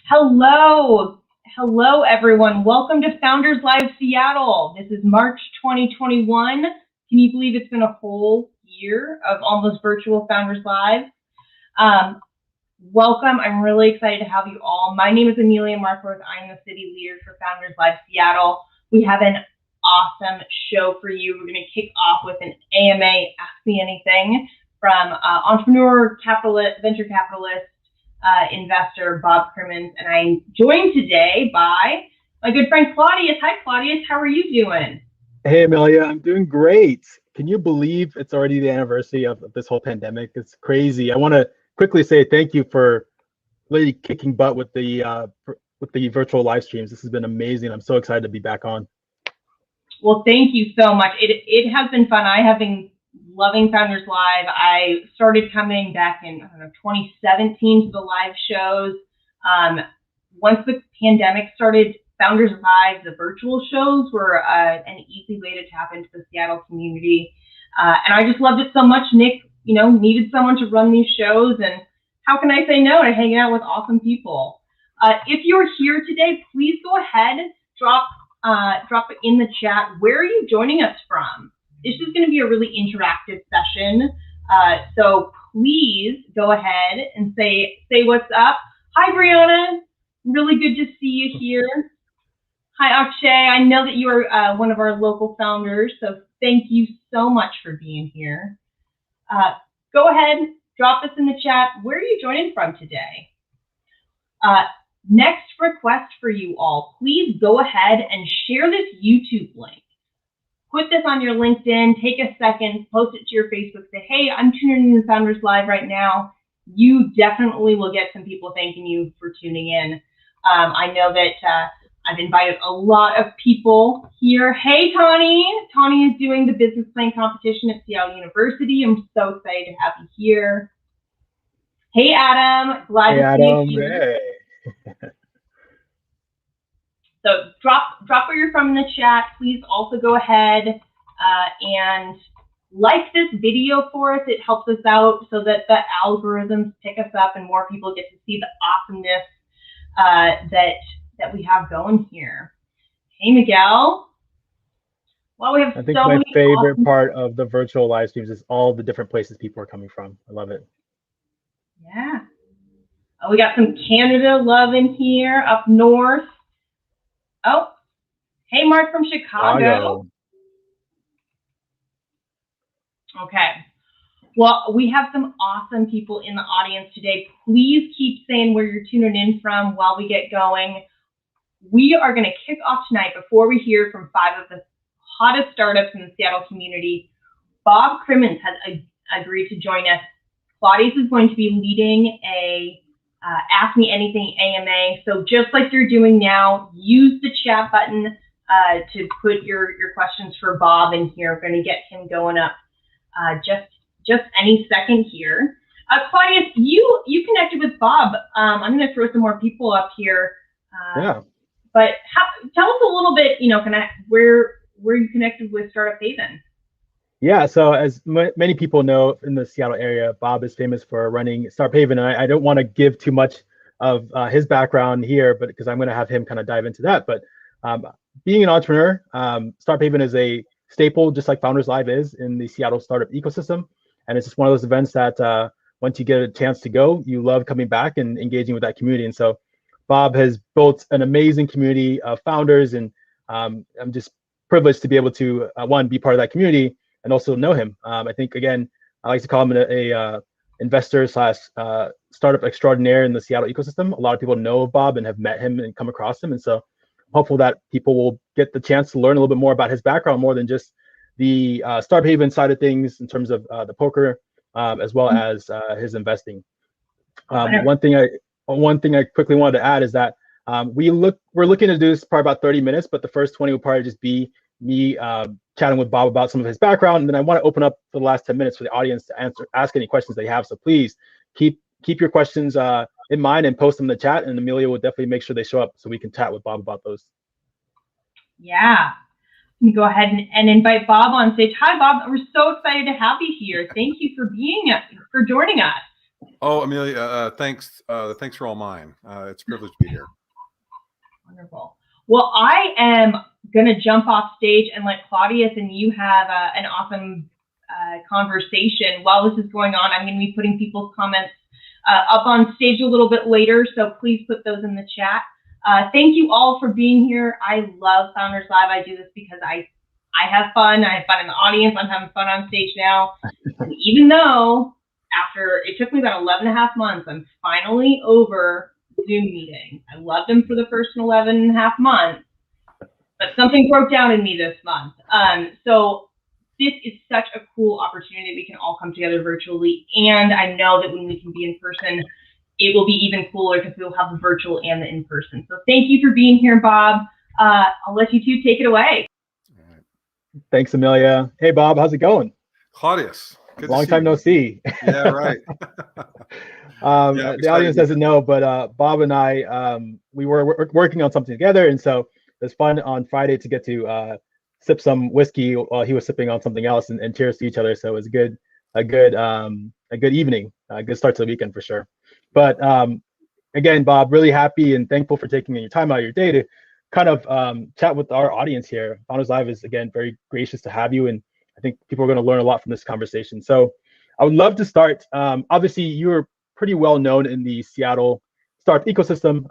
Hello. Hello, everyone. Welcome to Founders Live Seattle. This is March 2021. Can you believe it's been a whole year of almost virtual Founders Live? Welcome. I'm really excited to have you all. My name is Amelia Markworth. I'm the city leader for Founders Live Seattle. We have an awesome show for you. We're going to kick off with an AMA Ask Me Anything from entrepreneur, capitalist, venture capitalist, investor Bob Crimmins, and I'm joined today by my good friend Claudius. Hi, Claudius. How are you doing? Hey, Amelia. I'm doing great. Can you believe it's already the anniversary of this whole pandemic? It's crazy. I want to quickly say thank you for really kicking butt with the virtual live streams. This has been amazing. I'm so excited to be back on. Well, thank you so much. It has been fun. I have been loving Founders Live. I started coming back in 2017 to the live shows. Once the pandemic started, Founders Live, the virtual shows were an easy way to tap into the Seattle community. And I just loved it so much. Nick, needed someone to run these shows, and how can I say no to hanging out with awesome people? If you're here today, please go ahead, drop it in the chat. Where are you joining us from? This is going to be a really interactive session, so please go ahead and say what's up. Hi, Brianna. Really good to see you here. Hi, Akshay. I know that you are one of our local founders, so thank you so much for being here. Go ahead, drop this in the chat. Where are you joining from today? Next request for you all, please go ahead and share this YouTube link. Put this on your LinkedIn, take a second, post it to your Facebook, say, hey, I'm tuning in to Founders Live right now. You definitely will get some people thanking you for tuning in. I know that I've invited a lot of people here. Hey, Tawny. Tawny is doing the business plan competition at Seattle University. I'm so excited to have you here. Hey, Adam. Glad to see you here. Hey. So drop where you're from in the chat. Please also go ahead and like this video for us. It helps us out so that the algorithms pick us up and more people get to see the awesomeness that we have going here. Hey, Miguel. Well, we have I think my favorite part of the virtual live streams is all the different places people are coming from. I love it. Yeah. Oh, we got some Canada love in here up north. Oh, hey, Mark from Chicago. Okay. Well, we have some awesome people in the audience today. Please keep saying where you're tuning in from while we get going. We are going to kick off tonight before we hear from 5 of the hottest startups in the Seattle community. Bob Crimmins has agreed to join us. Claudius is going to be leading a Ask Me Anything AMA. So just like you're doing now, use the chat button to put your questions for Bob in here. We're going to get him going up just any second here. Claudius, you connected with Bob. I'm going to throw some more people up here. Yeah. But tell us a little bit, where you connected with Startup Haven. Yeah, so as many people know in the Seattle area, Bob is famous for running Startup Haven. And I don't want to give too much of his background here, but because I'm going to have him kind of dive into that. But being an entrepreneur, Startup Haven is a staple, just like Founders Live is in the Seattle startup ecosystem. And it's just one of those events that once you get a chance to go, you love coming back and engaging with that community. And so Bob has built an amazing community of founders, and I'm just privileged to be able to, one, be part of that community, and also know him. I think, again, I like to call him a investor slash startup extraordinaire in the Seattle ecosystem. A lot of people know of Bob and have met him and come across him. And so hopeful that people will get the chance to learn a little bit more about his background, more than just the Startup Haven side of things in terms of the poker, as well as his investing. One thing I quickly wanted to add is that we're looking to do this probably about 30 minutes, but the first 20 will probably just be me chatting with Bob about some of his background, and then I want to open up for the last 10 minutes for the audience to ask any questions they have. So please keep your questions in mind and post them in the chat, and Amelia will definitely make sure they show up so we can chat with Bob about those. Yeah, let me go ahead and invite Bob on stage. Hi, Bob. We're so excited to have you here. Thank you for joining us. Oh, Amelia, thanks. Thanks for all mine. It's a privilege to be here. Wonderful. Well, I am going to jump off stage and let Claudius and you have an awesome conversation. While this is going on, I'm going to be putting people's comments up on stage a little bit later, so please put those in the chat. Thank you all for being here. I love Founders Live. I do this because I have fun. I have fun in the audience. I'm having fun on stage now. And even though after it took me about 11 and a half months, I'm finally over Zoom meetings. I loved them for the first 11 and a half months, but something broke down in me this month. So this is such a cool opportunity. We can all come together virtually. And I know that when we can be in person, it will be even cooler because we'll have the virtual and the in-person. So thank you for being here, Bob. I'll let you two take it away. All right. Thanks, Amelia. Hey, Bob, how's it going? Claudius. Good Long to see time you. no see. Yeah, right. The audience doesn't know, but Bob and I, we were working on something together, and so it was fun on Friday to get to sip some whiskey while he was sipping on something else, and cheers to each other. So it was a good evening, a good start to the weekend for sure. But again, Bob, really happy and thankful for taking your time out of your day to kind of chat with our audience here. Founders Live is, again, very gracious to have you, and I think people are going to learn a lot from this conversation. So I would love to start. Obviously, you're pretty well known in the Seattle startup ecosystem,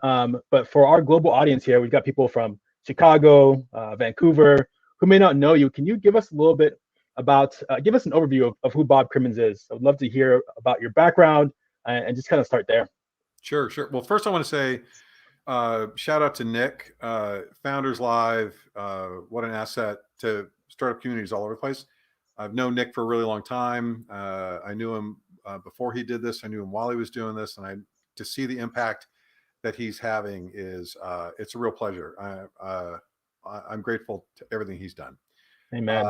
but for our global audience here, we've got people from Chicago, Vancouver, who may not know you. Can you give us a little bit about, give us an overview of who Bob Crimmins is? I would love to hear about your background and just kind of start there. Sure. Well, first I want to say shout out to Nick, Founders Live. What an asset to startup communities all over the place. I've known Nick for a really long time. I knew him before he did this. I knew him while he was doing this, and to see the impact that he's having is it's a real pleasure. I'm grateful to everything he's done. Amen.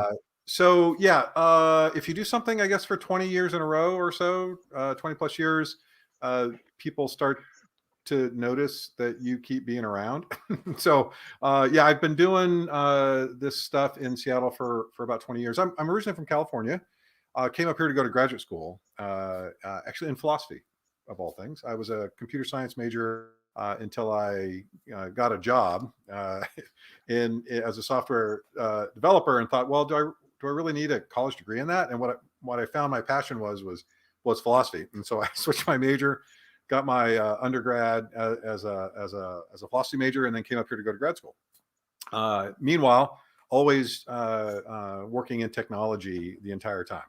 So yeah, if you do something, I guess for 20 years in a row or so, 20 plus years, people start to notice that you keep being around. So yeah, I've been doing this stuff in Seattle for about 20 years. I'm originally from California. Came up here to go to graduate school, actually in philosophy, of all things. I was a computer science major until I got a job as a software developer, and thought, well, do I really need a college degree in that? And what I found my passion was philosophy, and so I switched my major, got my undergrad as a philosophy major, and then came up here to go to grad school. Meanwhile, always working in technology the entire time.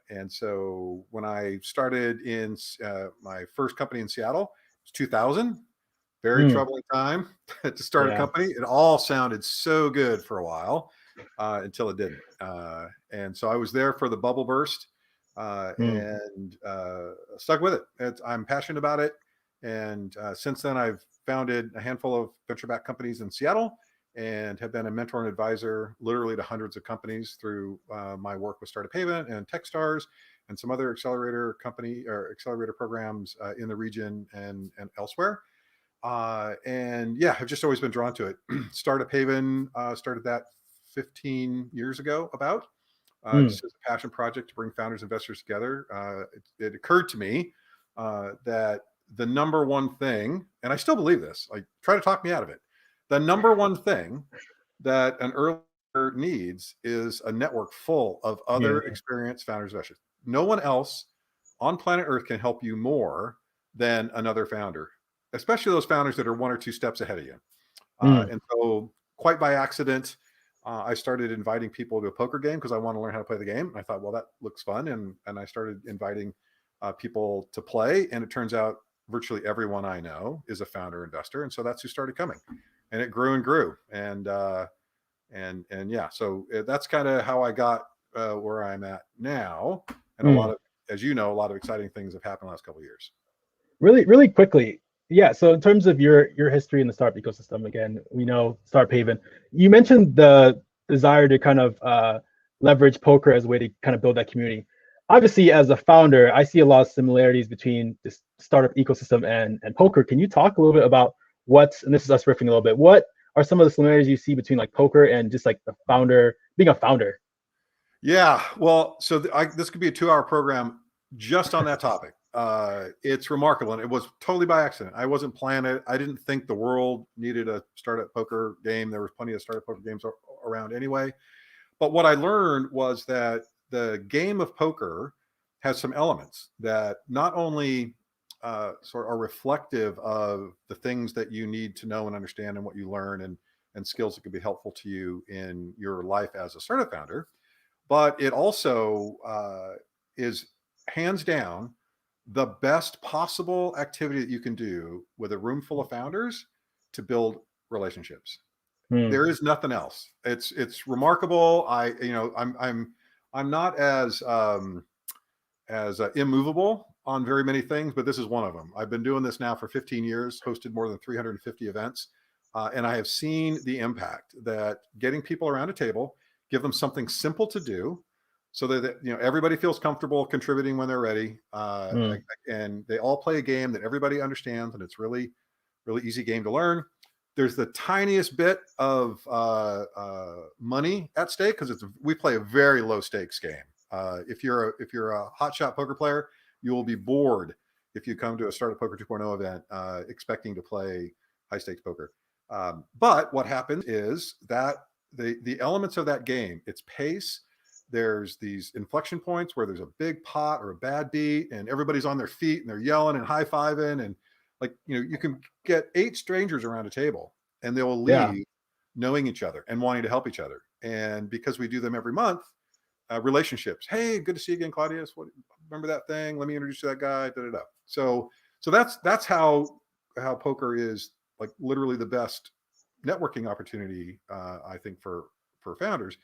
And so when I started in my first company in Seattle, it was 2000. Very troubling time to start a company. It all sounded so good for a while until it didn't. And so I was there for the bubble burst and stuck with it. I'm passionate about it. And since then, I've founded a handful of venture-backed companies in Seattle and have been a mentor and advisor literally to hundreds of companies through my work with Startup Haven and Techstars and some other accelerator programs in the region and elsewhere. And yeah, I've just always been drawn to it. Startup Haven started that 15 years ago, about just as a passion project to bring founders, investors together. It occurred to me that the number one thing, and I still believe this, like, try to talk me out of it. The number one thing that an earlier needs is a network full of other experienced founders, investors. No one else on planet Earth can help you more than another founder, especially those founders that are one or two steps ahead of you. And so quite by accident, I started inviting people to a poker game because I want to learn how to play the game. And I thought, well, that looks fun. And I started inviting people to play. And it turns out virtually everyone I know is a founder investor. And so that's who started coming. And it grew and grew. And yeah, so that's kind of how I got where I'm at now. And a lot of, as you know, a lot of exciting things have happened the last couple of years. Really, really quickly. Yeah. So in terms of your history in the startup ecosystem, again, we know Startup Haven. You mentioned the desire to kind of leverage poker as a way to kind of build that community. Obviously, as a founder, I see a lot of similarities between this startup ecosystem and poker. Can you talk a little bit about and this is us riffing a little bit, what are some of the similarities you see between like poker and just like the founder, being a founder? Yeah, well, so this could be a 2-hour program just on that topic. it's remarkable, and it was totally by accident. I wasn't planning it. I didn't think the world needed a startup poker game. There was plenty of startup poker games around anyway. But what I learned was that the game of poker has some elements that not only sort of are reflective of the things that you need to know and understand and what you learn and skills that could be helpful to you in your life as a startup founder, but it also is hands down the best possible activity that you can do with a room full of founders to build relationships. There is nothing else. It's remarkable. I'm not as immovable on very many things, but this is one of them. I've been doing this now for 15 years, hosted more than 350 events, and I have seen the impact that getting people around a table, give them something simple to do, so that everybody feels comfortable contributing when they're ready, and they all play a game that everybody understands, and it's really, really easy game to learn. There's the tiniest bit of money at stake because we play a very low stakes game. If you're a hotshot poker player, you will be bored if you come to a Startup Poker 2.0 event expecting to play high stakes poker. But what happens is that the elements of that game, its pace, there's these inflection points where there's a big pot or a bad beat and everybody's on their feet and they're yelling and high-fiving, and you can get 8 strangers around a table and they will leave knowing each other and wanting to help each other. And because we do them every month, relationships. Hey, good to see you again, Claudius. Remember that thing? Let me introduce you to that guy. Da, da, da. So that's how poker is like literally the best networking opportunity, I think, for founders.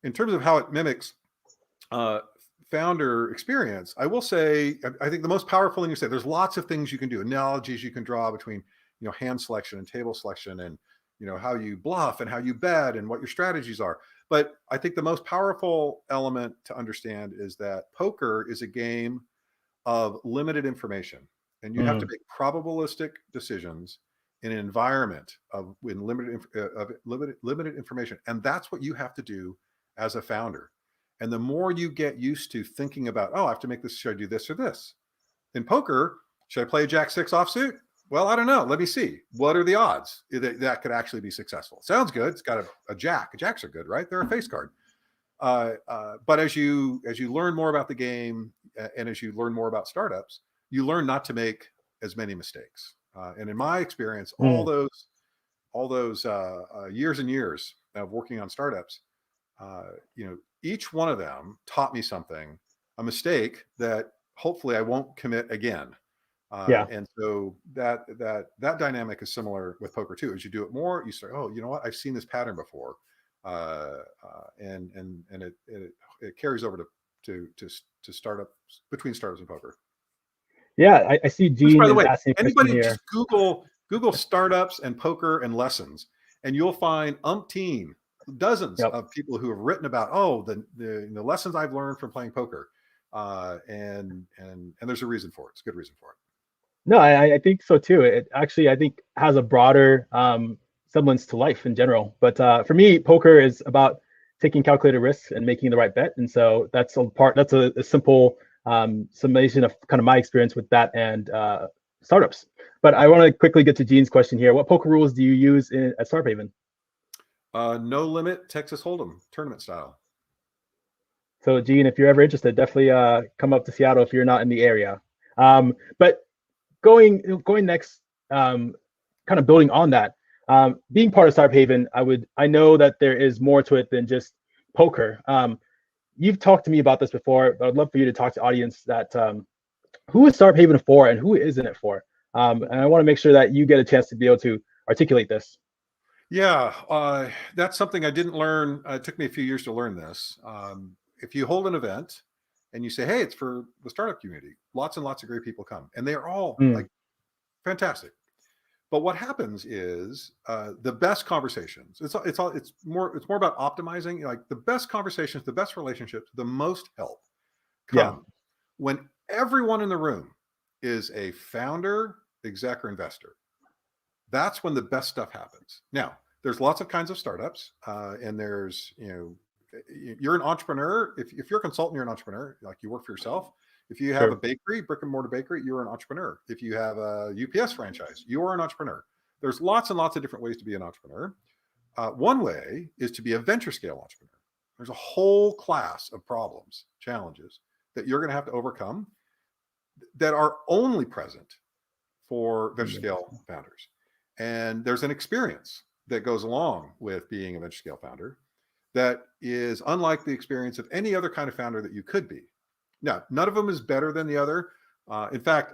In terms of how it mimics founder experience, I will say, I think the most powerful thing you say, there's lots of things you can do, analogies you can draw between, hand selection and table selection, and, how you bluff and how you bet and what your strategies are. But I think the most powerful element to understand is that poker is a game of limited information, and you have to make probabilistic decisions in an environment with limited information. And that's what you have to do as a founder. And the more you get used to thinking about, oh, I have to make this, should I do this or this? In poker, should I play a Jack-6 offsuit? Well, I don't know. Let me see. What are the odds that could actually be successful? Sounds good. It's got a jack. Jacks are good, right? They're a face card. But as you learn more about the game and as you learn more about startups, you learn not to make as many mistakes. And in my experience, all those years and years of working on startups, each one of them taught me something, a mistake that hopefully I won't commit again. And so that dynamic is similar with poker too. As you do it more, you start, oh, you know what? I've seen this pattern before, and it carries over to startups, between startups and poker. Yeah, I see Gene. By the way, asking anybody here. just Google startups and poker and lessons, and you'll find dozens of people who have written about the lessons I've learned from playing poker, and there's a reason for it. It's a good reason for it. No, I think so too. It actually, I think, has a broader semblance to life in general. But for me, poker is about taking calculated risks and making the right bet. And so that's a simple summation of kind of my experience with that and startups. But I want to quickly get to Gene's question here. What poker rules do you use at Starthaven? No limit Texas Hold'em tournament style. So Gene, if you're ever interested, definitely come up to Seattle if you're not in the area. But going next, kind of building on that, being part of Starthaven, I know that there is more to it than just poker. You've talked to me about this before, but I'd love for you to talk to the audience that who is Starthaven for and who isn't it for? And I want to make sure that you get a chance to be able to articulate this. Yeah, that's something I didn't learn. It took me a few years to learn this. If you hold an event and you say, hey, it's for the startup community, lots and lots of great people come, and they are all like fantastic. But what happens is the best conversations, it's more about optimizing, like the best conversations, the best relationships, the most help come when everyone in the room is a founder, exec, or investor. That's when the best stuff happens. Now, there's lots of kinds of startups, and there's, you're an entrepreneur. If you're a consultant, you're an entrepreneur, like you work for yourself. If you have Sure. a bakery, brick and mortar bakery, you're an entrepreneur. If you have a UPS franchise, you are an entrepreneur. There's lots and lots of different ways to be an entrepreneur. One way is to be a venture scale entrepreneur. There's a whole class of problems, challenges that you're going to have to overcome that are only present for venture scale founders. And there's an experience that goes along with being a venture scale founder that is unlike the experience of any other kind of founder that you could be. Now, none of them is better than the other. In fact,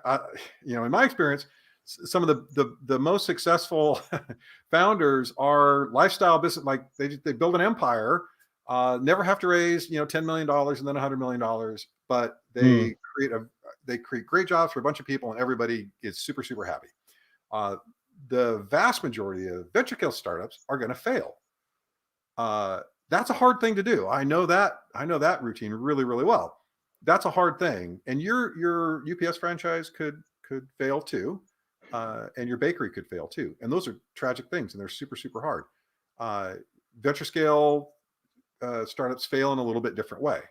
in my experience, some of the most successful founders are lifestyle business, like they build an empire, never have to raise $10 million and then $100 million, but they create great jobs for a bunch of people, and everybody is super, super happy. The vast majority of venture capital startups are going to fail. That's a hard thing to do. I know that routine really, really well. That's a hard thing, and your UPS franchise could fail too, and your bakery could fail too, and those are tragic things, and they're super, super hard. Venture scale startups fail in a little bit different way.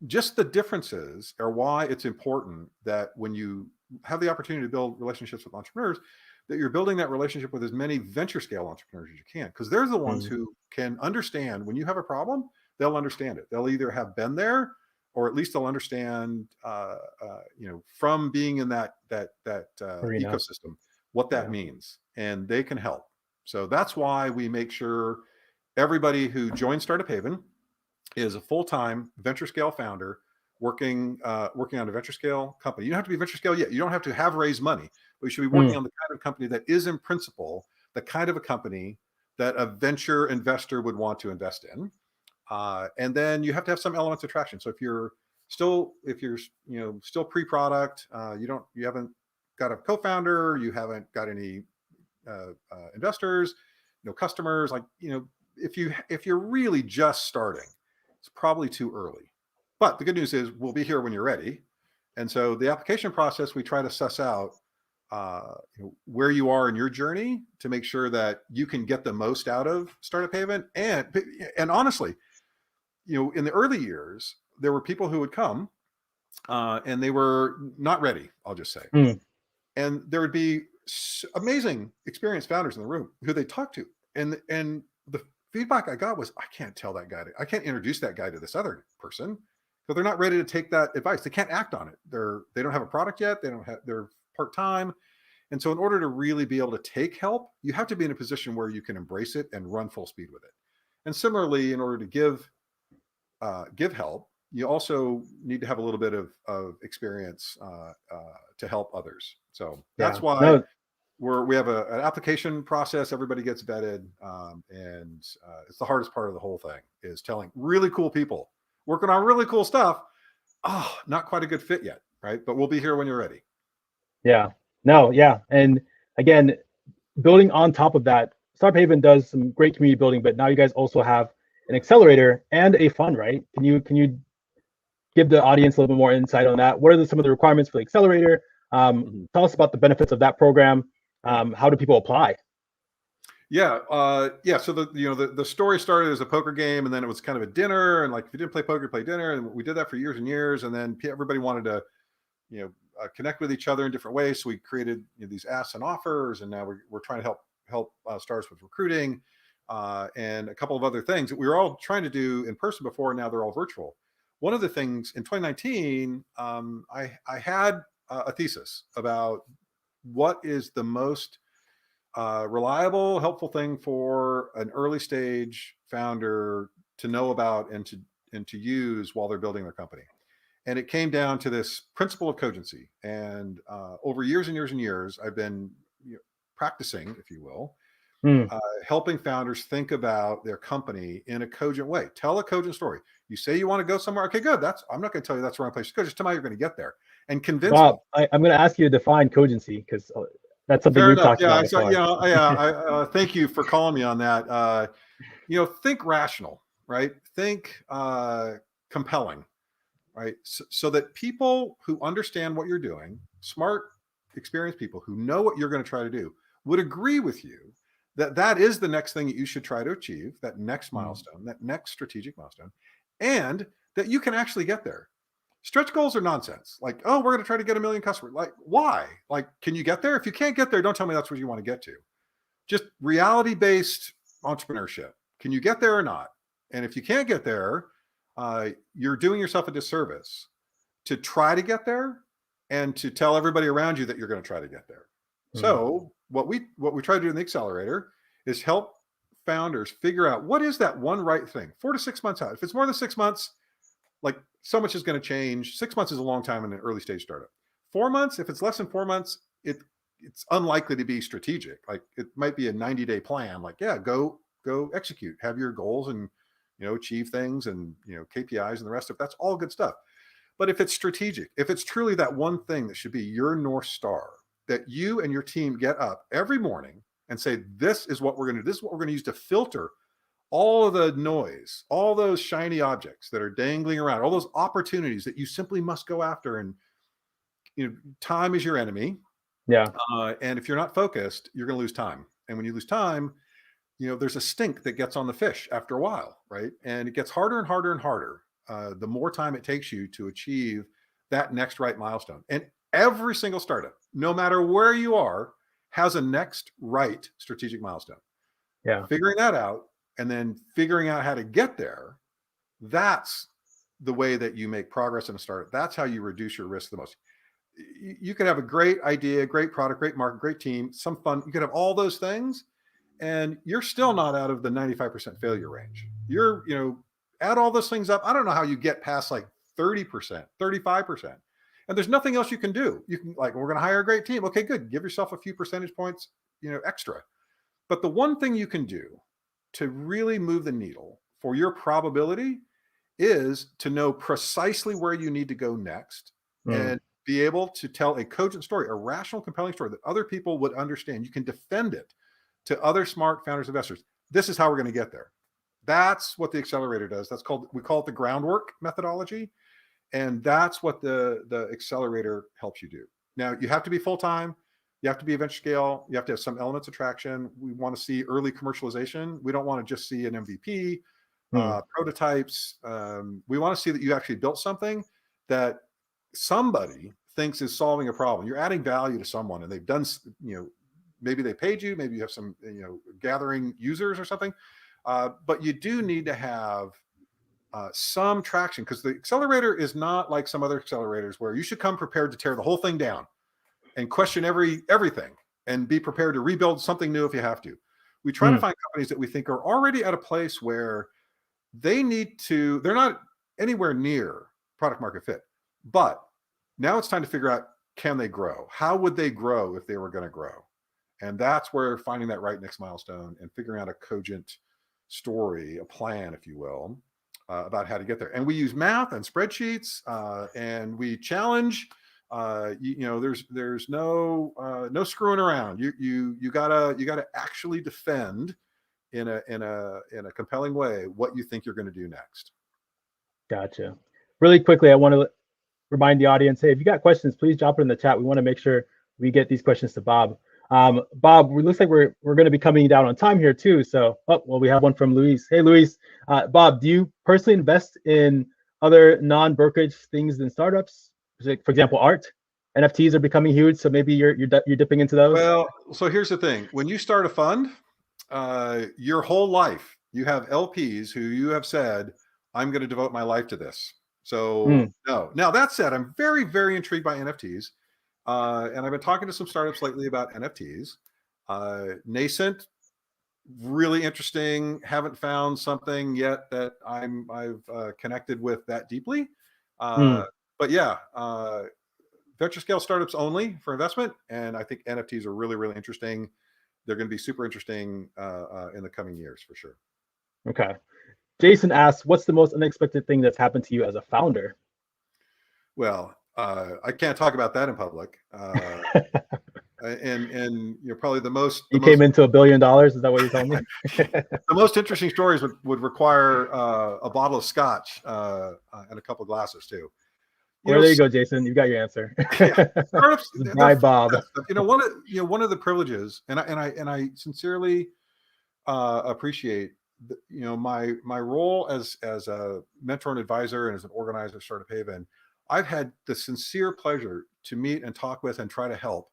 Just the differences are why it's important that when you have the opportunity to build relationships with entrepreneurs, that you're building that relationship with as many venture scale entrepreneurs as you can, because they're the ones who can understand when you have a problem. They'll understand it. They'll either have been there, or at least they'll understand, from being in that ecosystem, what that means, and they can help. So that's why we make sure everybody who joins Startup Haven is a full-time venture scale founder working on a venture scale company. You don't have to be venture scale yet. You don't have to have raised money, but you should be working on the kind of company that is in principle the kind of a company that a venture investor would want to invest in. And then you have to have some elements of traction. So if you're still pre-product, you haven't got a co-founder, you haven't got any investors, no customers, if you're really just starting, it's probably too early. But the good news is we'll be here when you're ready. And so the application process, we try to suss out where you are in your journey to make sure that you can get the most out of Startup Haven. And honestly, in the early years, there were people who would come and they were not ready, I'll just say. And there would be amazing experienced founders in the room who they talked to. And the feedback I got was, I can't introduce that guy to this other person, because they're not ready to take that advice. They can't act on it. They don't have a product yet. They're part-time. And so in order to really be able to take help, you have to be in a position where you can embrace it and run full speed with it. And similarly, in order to give help, you also need to have a little bit of experience to help others. So that's why we have an application process. Everybody gets vetted, and it's the hardest part of the whole thing, is telling really cool people working on really cool stuff. Oh, not quite a good fit yet, right? But we'll be here when you're ready. And again, building on top of that, Startup Haven does some great community building, but now you guys also have an accelerator and a fund, right? Can you give the audience a little bit more insight on that? What are some of the requirements for the accelerator? Tell us about the benefits of that program. How do people apply? So the story started as a poker game, and then it was kind of a dinner, and if you didn't play poker, play dinner, and we did that for years and years, and then everybody wanted to connect with each other in different ways. So we created these asks and offers, and now we're trying to help startups with recruiting and a couple of other things that we were all trying to do in person before. Now they're all virtual. One of the things in 2019, I had a thesis about what is the most reliable, helpful thing for an early stage founder to know about and to use while they're building their company. And it came down to this principle of cogency. And over years and years and years, I've been practicing, if you will, helping founders think about their company in a cogent way. Tell a cogent story. You say you want to go somewhere. Okay, good. I'm not going to tell you that's the wrong place to go. Just tell me how you're going to get there, and convince Bob, me. I'm going to ask you to define cogency, because that's something we've talked about before. Thank you for calling me on that. Think rational, right? Think compelling, right? So that people who understand what you're doing, smart, experienced people who know what you're going to try to do, would agree with you that is the next thing that you should try to achieve, that next milestone, that next strategic milestone, and that you can actually get there. Stretch goals are nonsense. Like, oh, we're going to try to get 1 million customers. Like, why? Like, can you get there? If you can't get there, don't tell me that's what you want to get to. Just reality-based entrepreneurship. Can you get there or not? And if you can't get there, you're doing yourself a disservice to try to get there and to tell everybody around you that you're going to try to get there. So what we try to do in the Accelerator is help founders figure out what is that one right thing 4 to 6 months out. If it's more than 6 months, like so much is going to change. 6 months is a long time in an early stage startup. 4 months, if it's less than 4 months, it's unlikely to be strategic. Like it might be a 90-day plan. Like, yeah, go execute, have your goals and, achieve things and, KPIs and the rest of it. That's all good stuff. But if it's strategic, if it's truly that one thing that should be your North Star, that you and your team get up every morning and say, this is what we're going to do. This is what we're going to use to filter all of the noise, all those shiny objects that are dangling around, all those opportunities that you simply must go after. And, time is your enemy. Yeah. And if you're not focused, you're going to lose time. And when you lose time, there's a stink that gets on the fish after a while, right? And it gets harder and harder and harder. The more time it takes you to achieve that next right milestone. And every single startup, no matter where you are, has a next right strategic milestone. Yeah. Figuring that out and then figuring out how to get there, that's the way that you make progress in a startup. That's how you reduce your risk the most. You could have a great idea, great product, great market, great team, some fun. You could have all those things and you're still not out of the 95% failure range. You're, add all those things up. I don't know how you get past like 30%, 35%. And there's nothing else you can do. You can we're going to hire a great team. Okay, good. Give yourself a few percentage points, extra. But the one thing you can do to really move the needle for your probability is to know precisely where you need to go next and be able to tell a cogent story, a rational, compelling story that other people would understand. You can defend it to other smart founders, investors. This is how we're going to get there. That's what the Accelerator does. We call it the groundwork methodology. And that's what the Accelerator helps you do. Now, you have to be full-time. You have to be a venture scale. You have to have some elements of traction. We want to see early commercialization. We don't want to just see an MVP, prototypes. We want to see that you actually built something that somebody thinks is solving a problem. You're adding value to someone and they've done, maybe they paid you, maybe you have some, gathering users or something. But you do need to have some traction because the Accelerator is not like some other accelerators where you should come prepared to tear the whole thing down and question everything and be prepared to rebuild something new if you have to. We try to find companies that we think are already at a place where they're not anywhere near product market fit, but now it's time to figure out, can they grow? How would they grow if they were going to grow? And that's where finding that right next milestone and figuring out a cogent story, a plan, if you will, about how to get there. And we use math and spreadsheets, and we challenge. There's no screwing around. You gotta actually defend in a compelling way what you think you're going to do next. Gotcha. Really quickly, I want to remind the audience, hey, if you got questions, please drop it in the chat. We want to make sure we get these questions to Bob. Bob, it looks like we're going to be coming down on time here too. So, we have one from Luis. Hey, Luis. Bob, do you personally invest in other non-brokerage things than startups? For example, art. NFTs are becoming huge, so maybe you're dipping into those. Well, so here's the thing: when you start a fund, your whole life you have LPs who you have said, "I'm going to devote my life to this." So no. Now that said, I'm very, very intrigued by NFTs. And I've been talking to some startups lately about NFTs. Nascent, really interesting. Haven't found something yet that I've connected with that deeply. But yeah, venture scale startups only for investment. And I think NFTs are really, really interesting. They're going to be super interesting in the coming years for sure. Okay. Jason asks, what's the most unexpected thing that's happened to you as a founder? Well, I can't talk about that in public. And probably the most. You came into $1 billion. Is that what you're telling me? The most interesting stories would require a bottle of scotch and a couple of glasses too. There you go, Jason. You got your answer. Yeah. Startups. Bye, Bob. One of the privileges, and I sincerely appreciate my role as a mentor and advisor and as an organizer of Startup Haven. I've had the sincere pleasure to meet and talk with and try to help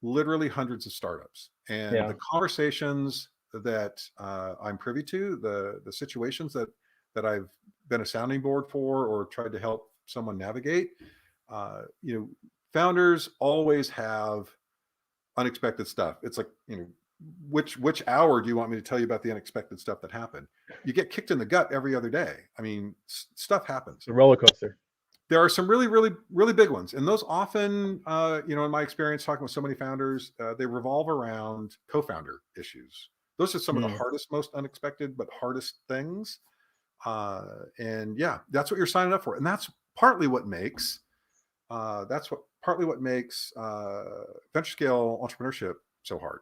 literally hundreds of startups, and Yeah. the conversations that I'm privy to, the situations that I've been a sounding board for or tried to help someone navigate. Founders always have unexpected stuff. It's like, which hour do you want me to tell you about the unexpected stuff that happened? You get kicked in the gut every other day. I mean, stuff happens. It's a roller coaster. There are some really, really, really big ones. And those often, in my experience talking with so many founders, they revolve around co-founder issues. Those are some of the hardest, most unexpected, but hardest things. And yeah, that's what you're signing up for. And that's partly what makes venture scale entrepreneurship so hard.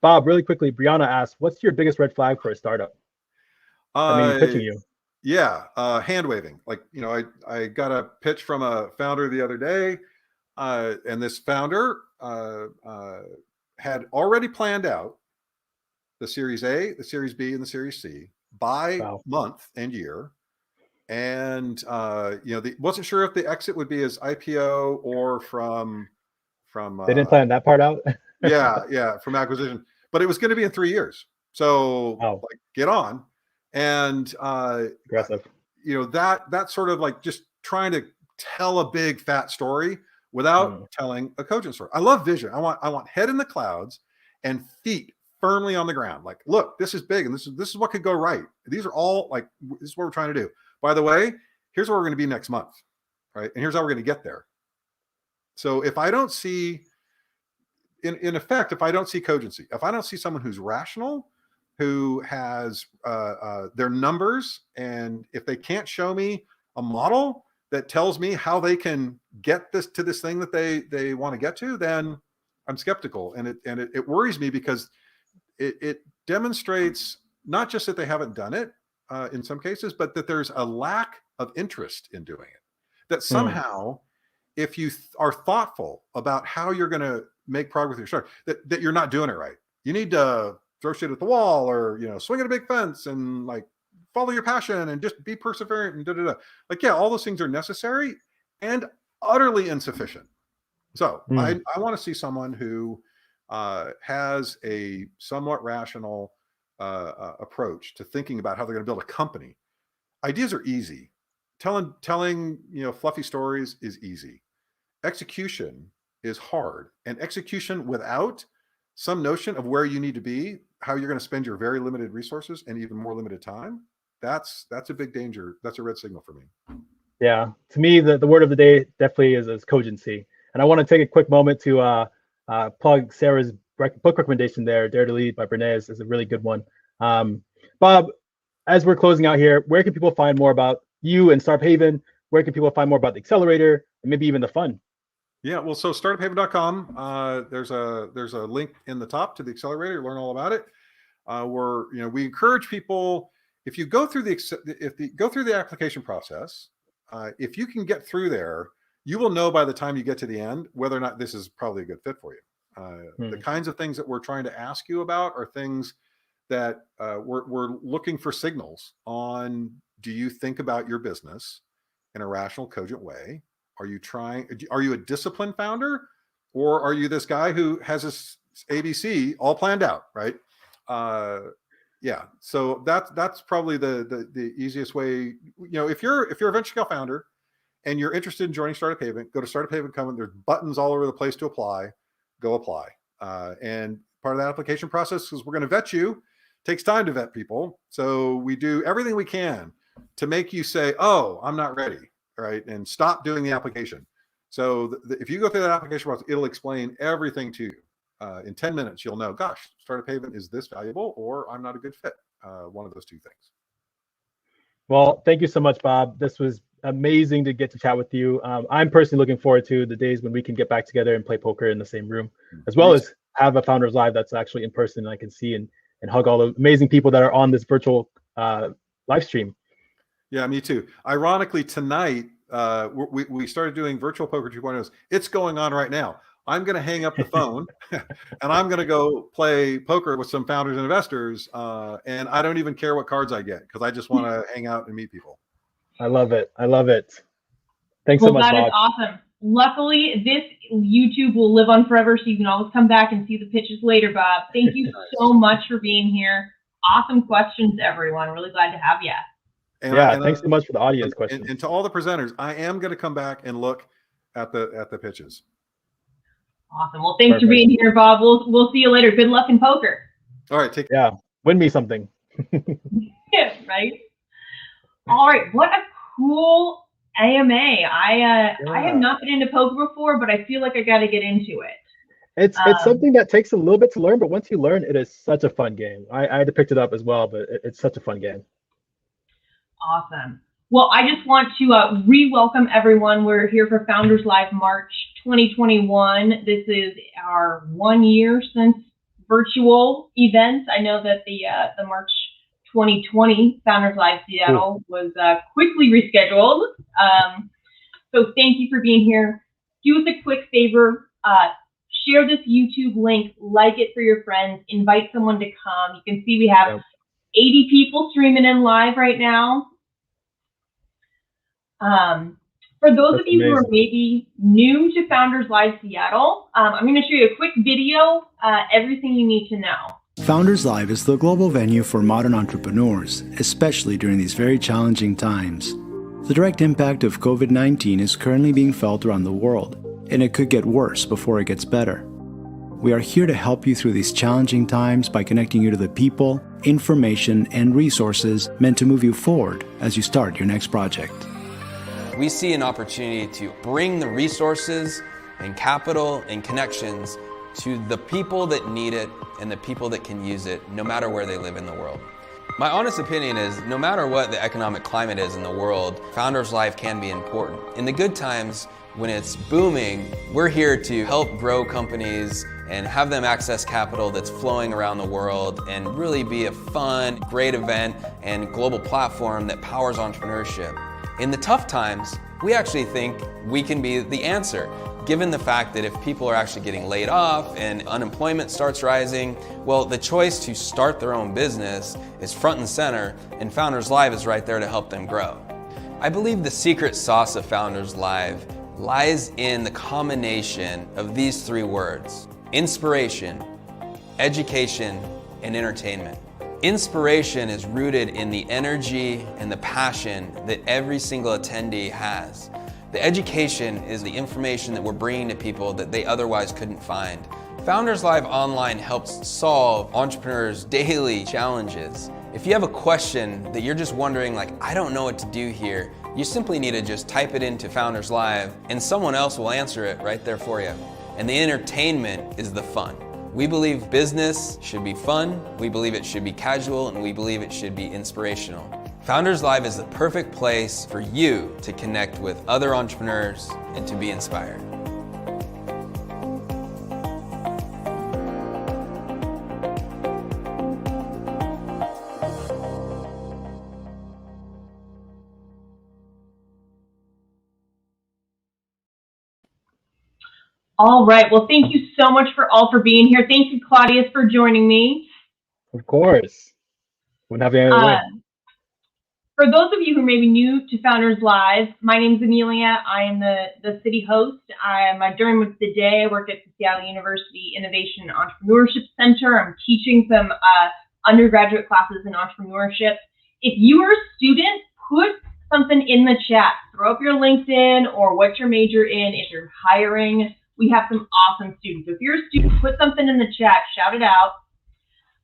Bob, really quickly, Brianna asked, what's your biggest red flag for a startup? Pitching you. Yeah, hand waving. Like, I got a pitch from a founder the other day, and this founder had already planned out the Series A, the Series B, and the Series C by month and year. And wasn't sure if the exit would be as IPO or from they didn't plan that part out. From acquisition, but it was going to be in 3 years. So get on. And aggressive. That sort of like just trying to tell a big fat story without telling a cogent story. I love vision. I want head in the clouds and feet firmly on the ground. Like, look, this is big, and this is what could go right. These are all like, this is what we're trying to do. By the way, here's where we're going to be next month, right? And here's how we're going to get there. So if I don't see, in effect, if I don't see cogency, if I don't see someone who's rational, who has their numbers, and if they can't show me a model that tells me how they can get this thing that they want to get to, then I'm skeptical, and it worries me, because it demonstrates not just that they haven't done it in some cases, but that there's a lack of interest in doing it. That somehow, if you are thoughtful about how you're going to make progress with your startup, that you're not doing it right. You need to throw shit at the wall, or swing at a big fence, and like follow your passion and just be perseverant and da-da-da. Like, yeah, all those things are necessary and utterly insufficient. So I want to see someone who has a somewhat rational approach to thinking about how they're going to build a company. Ideas are easy. Telling fluffy stories is easy. Execution is hard, and execution without some notion of where you need to be, how you're going to spend your very limited resources and even more limited time, that's a big danger. That's a red signal for me. Yeah, to me, the word of the day definitely is cogency. And I want to take a quick moment to plug Sarah's book recommendation there, Dare to Lead by Bernays, is a really good one. Bob, as we're closing out here, where can people find more about you and Startup Haven? Where can people find more about the Accelerator and maybe even the fund? Yeah, well, so startuphaven.com, there's a link in the top to the Accelerator, learn all about it. We encourage people, if you go through the application process, if you can get through there, you will know by the time you get to the end whether or not this is probably a good fit for you. The kinds of things that we're trying to ask you about are things that we're looking for signals on. Do you think about your business in a rational, cogent way? Are you a disciplined founder, or are you this guy who has his ABC all planned out, right? Yeah, so that's probably the easiest way. If you're a venture scale founder and you're interested in joining Startup Haven, go to Startup Haven. There's buttons all over the place to apply. Go apply. And part of that application process, because we're going to vet you, takes time to vet people. So we do everything we can to make you say, "Oh, I'm not ready," right, and stop doing the application. So if you go through that application process, it'll explain everything to you. In 10 minutes, you'll know, gosh, Startup Haven is this valuable, or I'm not a good fit. One of those two things. Well, thank you so much, Bob. This was amazing to get to chat with you. I'm personally looking forward to the days when we can get back together and play poker in the same room, as well as have a Founders Live that's actually in person and I can see and hug all the amazing people that are on this virtual live stream. Yeah, me too. Ironically, tonight, we started doing virtual poker 2.0. It's going on right now. I'm going to hang up the phone and I'm going to go play poker with some founders and investors. And I don't even care what cards I get, because I just want to hang out and meet people. I love it. I love it. Thanks so much, That Bob. is awesome. Luckily, this YouTube will live on forever, so you can always come back and see the pitches later, Bob. Thank you so much for being here. Awesome questions, everyone. Really glad to have you. And thanks so much for the audience questions. And to all the presenters, I am going to come back and look at the pitches. Awesome. Well, thanks for being here, Bob. We'll see you later. Good luck in poker. All right. Take care. Yeah. Win me something. Yeah, right. All right. What a cool AMA. I have not been into poker before, but I feel like I got to get into it. It's something that takes a little bit to learn, but once you learn, it is such a fun game. I had to pick it up as well, but it's such a fun game. Awesome. Well, I just want to re-welcome everyone. We're here for Founders Live March 2021. This is our 1 year since virtual events. I know that the March 2020 Founders Live Seattle was quickly rescheduled. So thank you for being here. Do us a quick favor. Share this YouTube link, like it for your friends, invite someone to come. You can see we have 80 people streaming in live right now. For those of you who are maybe new to Founders Live Seattle, I'm going to show you a quick video, everything you need to know. Founders Live is the global venue for modern entrepreneurs, especially during these very challenging times. The direct impact of COVID-19 is currently being felt around the world, and it could get worse before it gets better. We are here to help you through these challenging times by connecting you to the people, information, and resources meant to move you forward as you start your next project. We see an opportunity to bring the resources and capital and connections to the people that need it and the people that can use it, no matter where they live in the world. My honest opinion is, no matter what the economic climate is in the world, Founders Live can be important. In the good times, when it's booming, we're here to help grow companies and have them access capital that's flowing around the world and really be a fun, great event and global platform that powers entrepreneurship. In the tough times, we actually think we can be the answer, given the fact that if people are actually getting laid off and unemployment starts rising, well, the choice to start their own business is front and center, and Founders Live is right there to help them grow. I believe the secret sauce of Founders Live lies in the combination of these three words: inspiration, education, and entertainment. Inspiration is rooted in the energy and the passion that every single attendee has. The education is the information that we're bringing to people that they otherwise couldn't find. Founders Live Online helps solve entrepreneurs' daily challenges. If you have a question that you're just wondering, like, I don't know what to do here, you simply need to just type it into Founders Live and someone else will answer it right there for you. And the entertainment is the fun. We believe business should be fun, we believe it should be casual, and we believe it should be inspirational. Founders Live is the perfect place for you to connect with other entrepreneurs and to be inspired. All right. Well, thank you so much for being here. Thank you, Claudius, for joining me. Of course. Wouldn't have any other way. For those of you who may be new to Founders Live, my name is Amelia. I am the city host. During the day, I work at the Seattle University Innovation and Entrepreneurship Center. I'm teaching some undergraduate classes in entrepreneurship. If you are a student, put something in the chat. Throw up your LinkedIn or what your major in. If you're hiring, we have some awesome students. So if you're a student, put something in the chat, shout it out.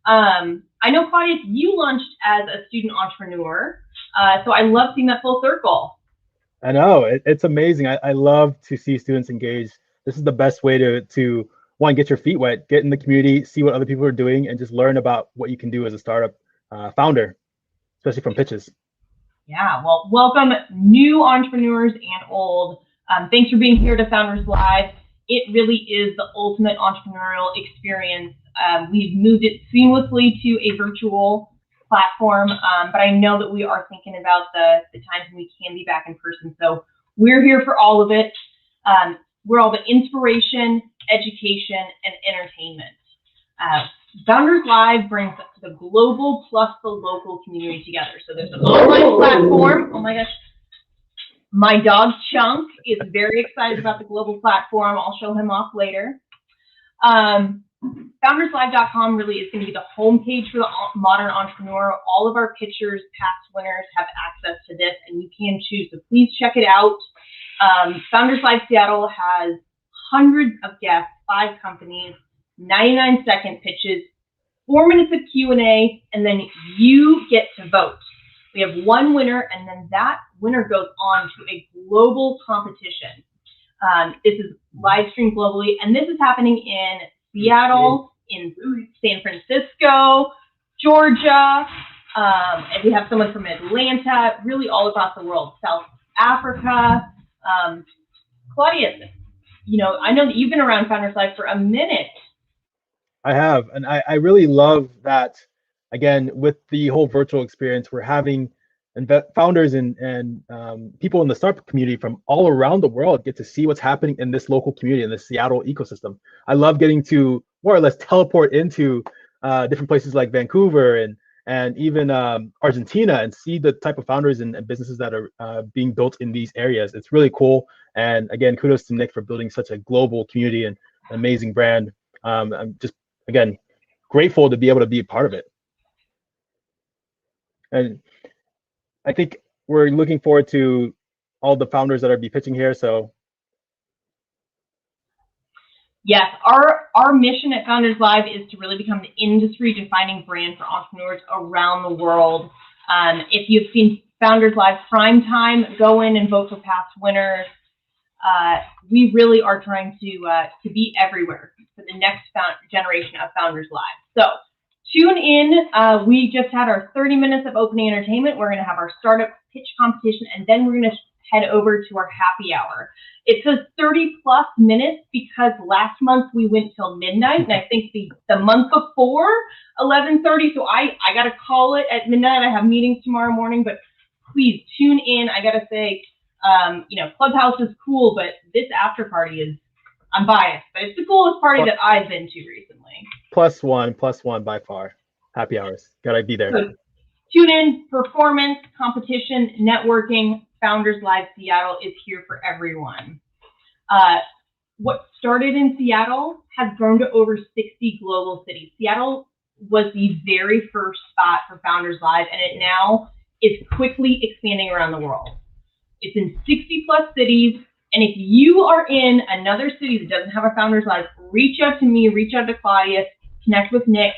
I know, Claudius, you launched as a student entrepreneur, so I love seeing that full circle. I know, it's amazing. I love to see students engage. This is the best way to one, get your feet wet, get in the community, see what other people are doing, and just learn about what you can do as a startup founder, especially from pitches. Yeah, well, welcome new entrepreneurs and old. Thanks for being here to Founders Live. It really is the ultimate entrepreneurial experience. We've moved it seamlessly to a virtual platform, but I know that we are thinking about the times when we can be back in person. So we're here for all of it. We're all the inspiration, education, and entertainment. Founders Live brings the global plus the local community together. So there's an online platform. Oh my gosh. My dog Chunk is very excited about the global platform. I'll show him off later. Founderslive.com really is going to be the homepage for the modern entrepreneur. All of our pitchers, past winners, have access to this, and you can choose. So please check it out. Founders Live Seattle has hundreds of guests, 5 companies, 99-second pitches, 4 minutes of Q&A, and then you get to vote. We have one winner, and then that winner goes on to a global competition. This is live streamed globally, and this is happening in Seattle, in San Francisco, Georgia, and we have someone from Atlanta, really all across the world, South Africa. Claudius, you know, I know that you've been around Founders Live for a minute. I have, and I really love that, again, with the whole virtual experience, we're having founders and people in the startup community from all around the world get to see what's happening in this local community, in the Seattle ecosystem. I love getting to more or less teleport into different places like Vancouver and even Argentina and see the type of founders and businesses that are being built in these areas. It's really cool. And again, kudos to Nick for building such a global community and an amazing brand. I'm just, again, grateful to be able to be a part of it. And I think we're looking forward to all the founders that are be pitching here. So yes, our mission at Founders Live is to really become the industry-defining brand for entrepreneurs around the world. If you've seen Founders Live Prime Time, go in and vote for past winners. We really are trying to be everywhere for the next generation of Founders Live. So tune in. We just had our 30 minutes of opening entertainment. We're going to have our startup pitch competition, and then we're going to head over to our happy hour. It says 30+ minutes because last month we went till midnight, and I think the month before 11:30. So I got to call it at midnight. I have meetings tomorrow morning, but please tune in. I got to say, you know, Clubhouse is cool, but this after party is, I'm biased, but it's the coolest party that I've been to recently. plus one by far. Happy hours. Gotta be there. So, tune in, performance, competition, networking. Founders Live Seattle is here for everyone. What started in Seattle has grown to over 60 global cities. Seattle was the very first spot for Founders Live, and it now is quickly expanding around the world. It's in 60+ cities, and if you are in another city that doesn't have a Founders Live, reach out to me, reach out to Claudius, connect with Nick.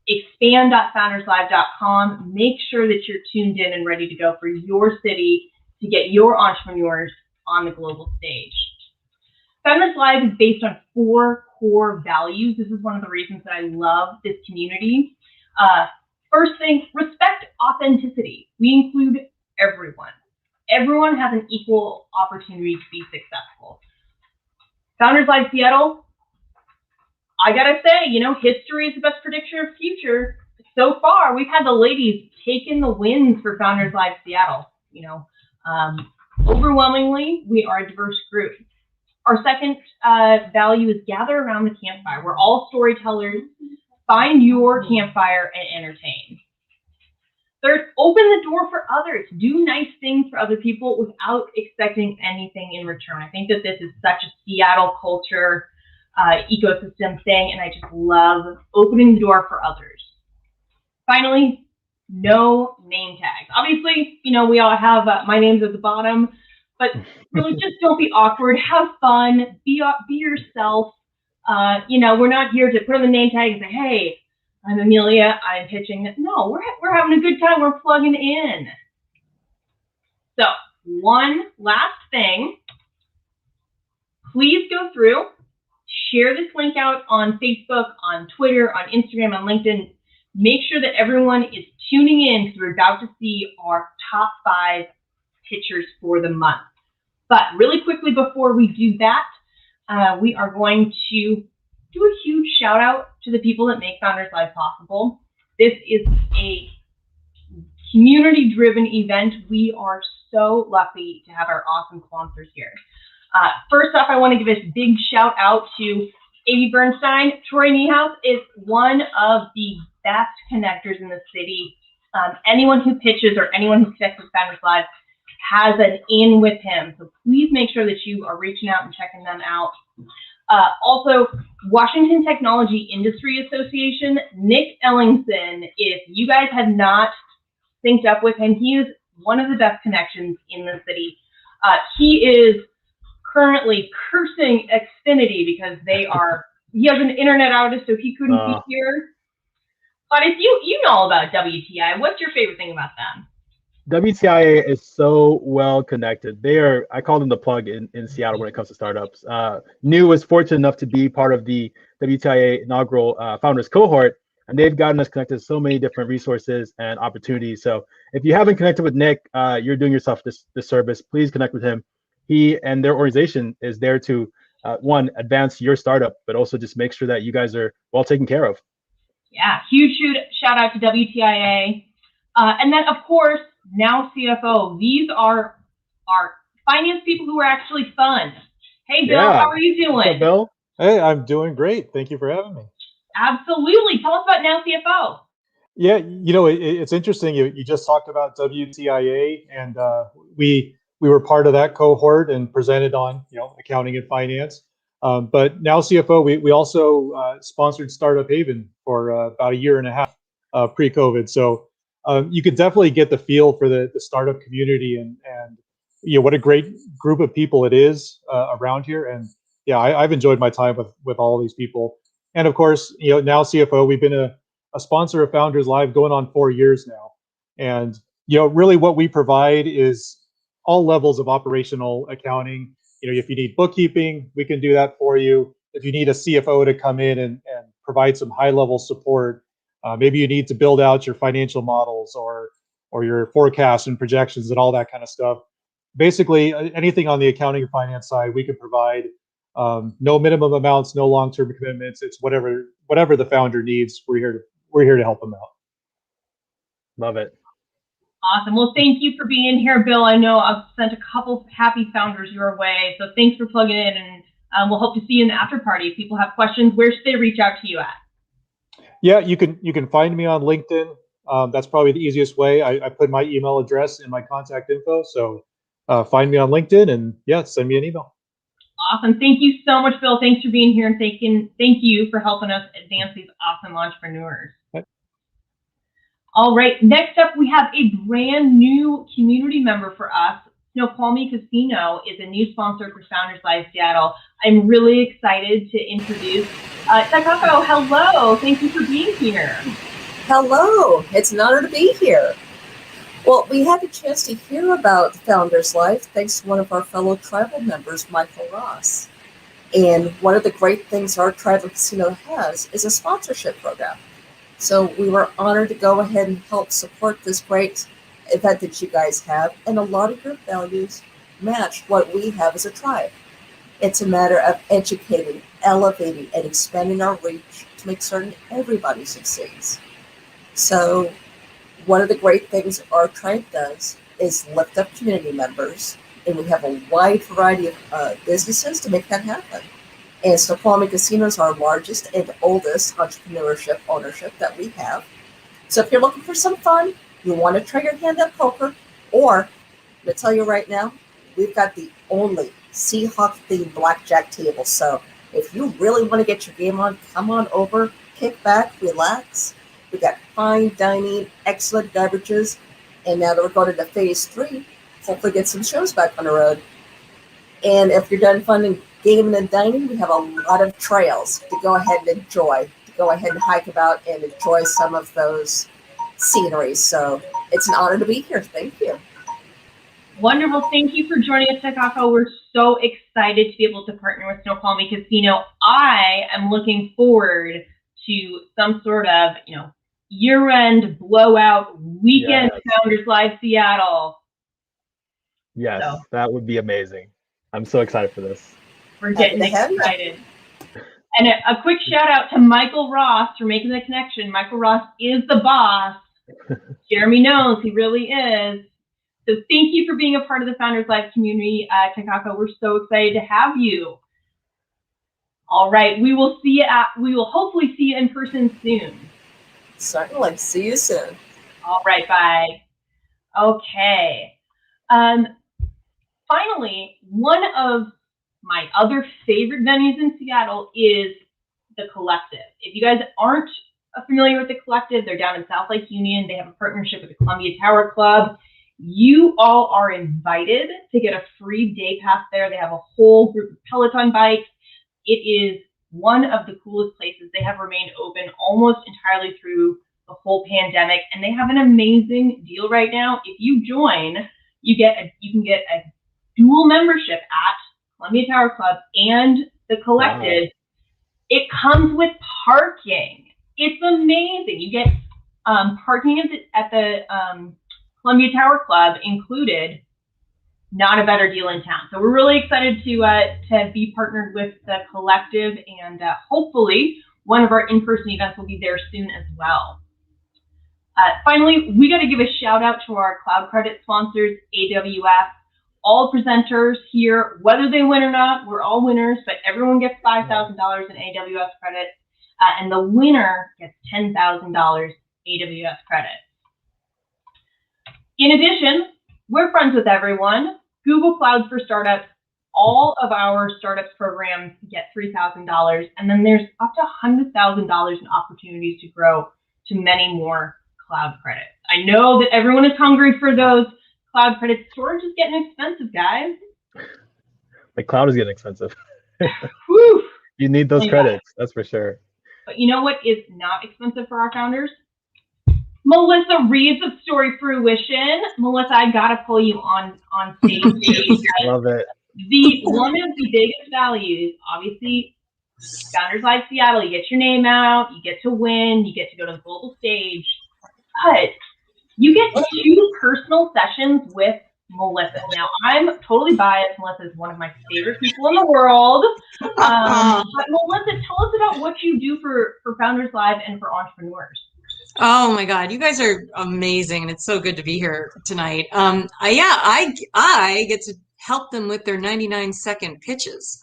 Expand.founderslive.com. Make sure that you're tuned in and ready to go for your city to get your entrepreneurs on the global stage. Founders Live is based on 4 core values. This is one of the reasons that I love this community. First thing, respect authenticity. We include everyone. Everyone has an equal opportunity to be successful. Founders Live Seattle, I gotta say, you know, history is the best predictor of future. So far, we've had the ladies taking the wins for Founders Live Seattle. You know, overwhelmingly, we are a diverse group. Our second value is gather around the campfire. We're all storytellers. Find your campfire and entertain. Third, open the door for others. Do nice things for other people without expecting anything in return. I think that this is such a Seattle culture ecosystem thing, and I just love opening the door for others. Finally, no name tags. Obviously, you know, we all have my name's at the bottom, but really just don't be awkward. Have fun. Be yourself. You know, we're not here to put on the name tag and say, hey, I'm Amelia, I'm pitching. No, we're having a good time. We're plugging in. So one last thing, please go through, share this link out on Facebook, on Twitter, on Instagram, on LinkedIn. Make sure that everyone is tuning in because we're about to see our top 5 pitchers for the month. But really quickly before we do that, we are going to do a huge shout out to the people that make Founders Live possible. This is a community-driven event. We are so lucky to have our awesome sponsors here. First off, I want to give a big shout out to A.B. Bernstein. Troy Niehaus is one of the best connectors in the city. Anyone who pitches or anyone who connects with Founders Live has an in with him. So please make sure that you are reaching out and checking them out. Also, Washington Technology Industry Association, Nick Ellingson, if you guys have not synced up with him, he is one of the best connections in the city. He is currently cursing Xfinity because he has an internet outage, so he couldn't be here. But if you know about WTI, what's your favorite thing about them? WTIA is so well connected. I call them the plug in Seattle when it comes to startups. New was fortunate enough to be part of the WTIA inaugural founders cohort, and they've gotten us connected to so many different resources and opportunities. So if you haven't connected with Nick, you're doing yourself this service. Please connect with him. He and their organization is there to, one, advance your startup, but also just make sure that you guys are well taken care of. Yeah, huge shout out to WTIA. And then, of course, now CFO. These are our finance people who are actually fun. Hey, Bill, how are you doing? What's up, Bill? Hey, I'm doing great. Thank you for having me. Absolutely. Tell us about Now CFO. Yeah, it's interesting. You just talked about WTIA, and we were part of that cohort and presented on accounting and finance. But Now CFO, we also sponsored Startup Haven for about a year and a half pre-COVID. So you could definitely get the feel for the startup community and what a great group of people it is around here. And yeah, I've enjoyed my time with all these people. And of course, Now CFO, we've been a sponsor of Founders Live going on 4 years now. And really what we provide is all levels of operational accounting. If you need bookkeeping, we can do that for you. If you need a CFO to come in and provide some high-level support, maybe you need to build out your financial models or your forecasts and projections and all that kind of stuff. Basically, anything on the accounting and finance side, we can provide. No minimum amounts, no long-term commitments. It's whatever the founder needs. We're here to help them out. Love it. Awesome. Well, thank you for being here, Bill. I know I've sent a couple happy founders your way, so thanks for plugging in, and we'll hope to see you in the after party. If people have questions, where should they reach out to you at? Yeah, you can find me on LinkedIn. That's probably the easiest way. I put my email address in my contact info, so find me on LinkedIn and send me an email. Awesome. Thank you so much, Bill. Thanks for being here, and thank you for helping us advance these awesome entrepreneurs. Okay. All right. Next up, we have a brand new community member for us. Snoqualmie Casino is a new sponsor for Founders Live Seattle. I'm really excited to introduce Takako. Hello. Thank you for being here. Hello. It's an honor to be here. Well, we had a chance to hear about Founders Life thanks to one of our fellow tribal members, Michael Ross. And one of the great things our tribal casino has is a sponsorship program. So we were honored to go ahead and help support this great event that you guys have. And a lot of your values match what we have as a tribe. It's a matter of educating, elevating, and expanding our reach to make certain everybody succeeds. So one of the great things our tribe does is lift up community members, and we have a wide variety of businesses to make that happen. And Snoqualmie Casino is our largest and oldest entrepreneurship ownership that we have. So if you're looking for some fun, you want to try your hand at poker, or I'm going to tell you right now, we've got the only Seahawk-themed blackjack table. So if you really want to get your game on, come on over, kick back, relax. We got fine dining, excellent beverages, and now that we're going into phase 3, hopefully get some shows back on the road. And if you're done fun and gaming and dining, we have a lot of trails to go ahead and enjoy, to go ahead and hike about and enjoy some of those sceneries. So it's an honor to be here. Thank you. Wonderful. Thank you for joining us, Takako. We're so excited to be able to partner with Snoqualmie Casino. I am looking forward to some sort of, year-end blowout weekend Founders Live Seattle. Yes, So, that would be amazing. I'm so excited for this. we're getting excited. And a quick shout out to Michael Ross for making the connection. Michael Ross is the boss. Jeremy knows he really is. So thank you for being a part of the Founders Live community, Takako. We're so excited to have you. All right, we will hopefully see you in person soon. Certainly. See you soon. All right, bye. Okay. Finally, one of my other favorite venues in Seattle is the Collective. If you guys aren't familiar with the Collective, they're down in South Lake Union. They have a partnership with the Columbia Tower Club. You all are invited to get a free day pass there. They have a whole group of Peloton bikes. It is one of the coolest places. They have remained open almost entirely through the whole pandemic, and they have an amazing deal right now. If you join, you can get a dual membership at Columbia Tower Club and the Collective. Wow. It comes with parking. It's amazing. You get parking at the Columbia Tower Club included. Not a better deal in town. So we're really excited to be partnered with the Collective, and hopefully one of our in-person events will be there soon as well. Finally, we got to give a shout out to our cloud credit sponsors, AWS. All presenters here, whether they win or not, we're all winners, but everyone gets $5,000 in AWS credit, and the winner gets $10,000 AWS credit. In addition, we're friends with everyone. Google Cloud for Startups, all of our startups programs get $3,000, and then there's up to $100,000 in opportunities to grow to many more cloud credits. I know that everyone is hungry for those cloud credits. Storage is getting expensive, guys. The cloud is getting expensive. Whew. You need those credits, that's for sure. But you know what is not expensive for our founders? Melissa Reeves of Story Fruition. Melissa, I gotta pull you on stage. Love it. One of the biggest values, obviously, Founders Live Seattle, you get your name out, you get to win, you get to go to the global stage, but you get 2 personal sessions with Melissa. Now, I'm totally biased. Melissa is one of my favorite people in the world. But Melissa, tell us about what you do for Founders Live and for entrepreneurs. Oh my God, you guys are amazing, and it's so good to be here tonight. I get to help them with their 99-second pitches,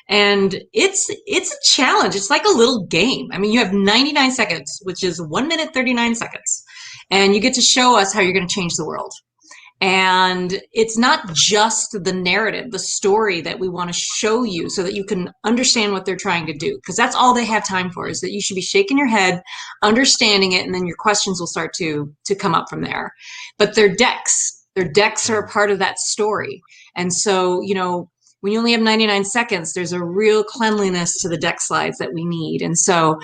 and it's a challenge. It's like a little game. I mean, you have 99 seconds, which is 1 minute 39 seconds, and you get to show us how you're going to change the world. And it's not just the narrative, the story that we want to show you so that you can understand what they're trying to do, because that's all they have time for, is that you should be shaking your head, understanding it, and then your questions will start to come up from there. But their decks are a part of that story. And so, you know, when you only have 99 seconds, there's a real cleanliness to the deck slides that we need. And so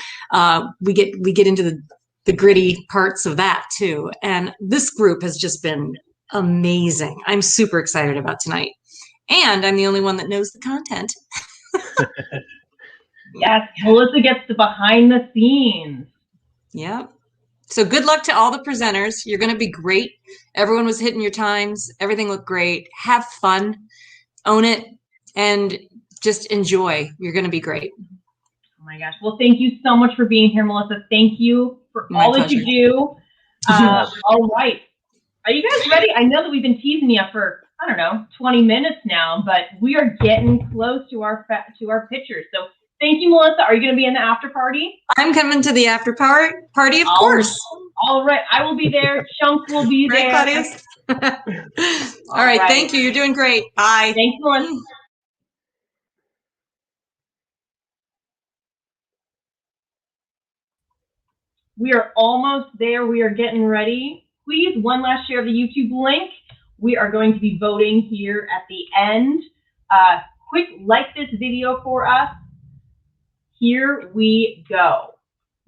we get into the gritty parts of that too. And this group has just been amazing. I'm super excited about tonight. And I'm the only one that knows the content. Yes, Melissa gets the behind the scenes. Yep. So good luck to all the presenters. You're going to be great. Everyone was hitting your times. Everything looked great. Have fun, own it, and just enjoy. You're going to be great. Oh my gosh. Well, thank you so much for being here, Melissa. Thank you for all that you do. All right. Are you guys ready? I know that we've been teasing you for, I don't know, 20 minutes now, but we are getting close to our pictures. So thank you, Melissa. Are you going to be in the after party? I'm coming to the after party, of course. All right. I will be there. Chunks will be there. Claudius? All right. Thank you. You're doing great. Bye. Thanks, Melissa. We are almost there. We are getting ready. Please, one last share of the YouTube link. We are going to be voting here at the end. Quick, like this video for us. Here we go.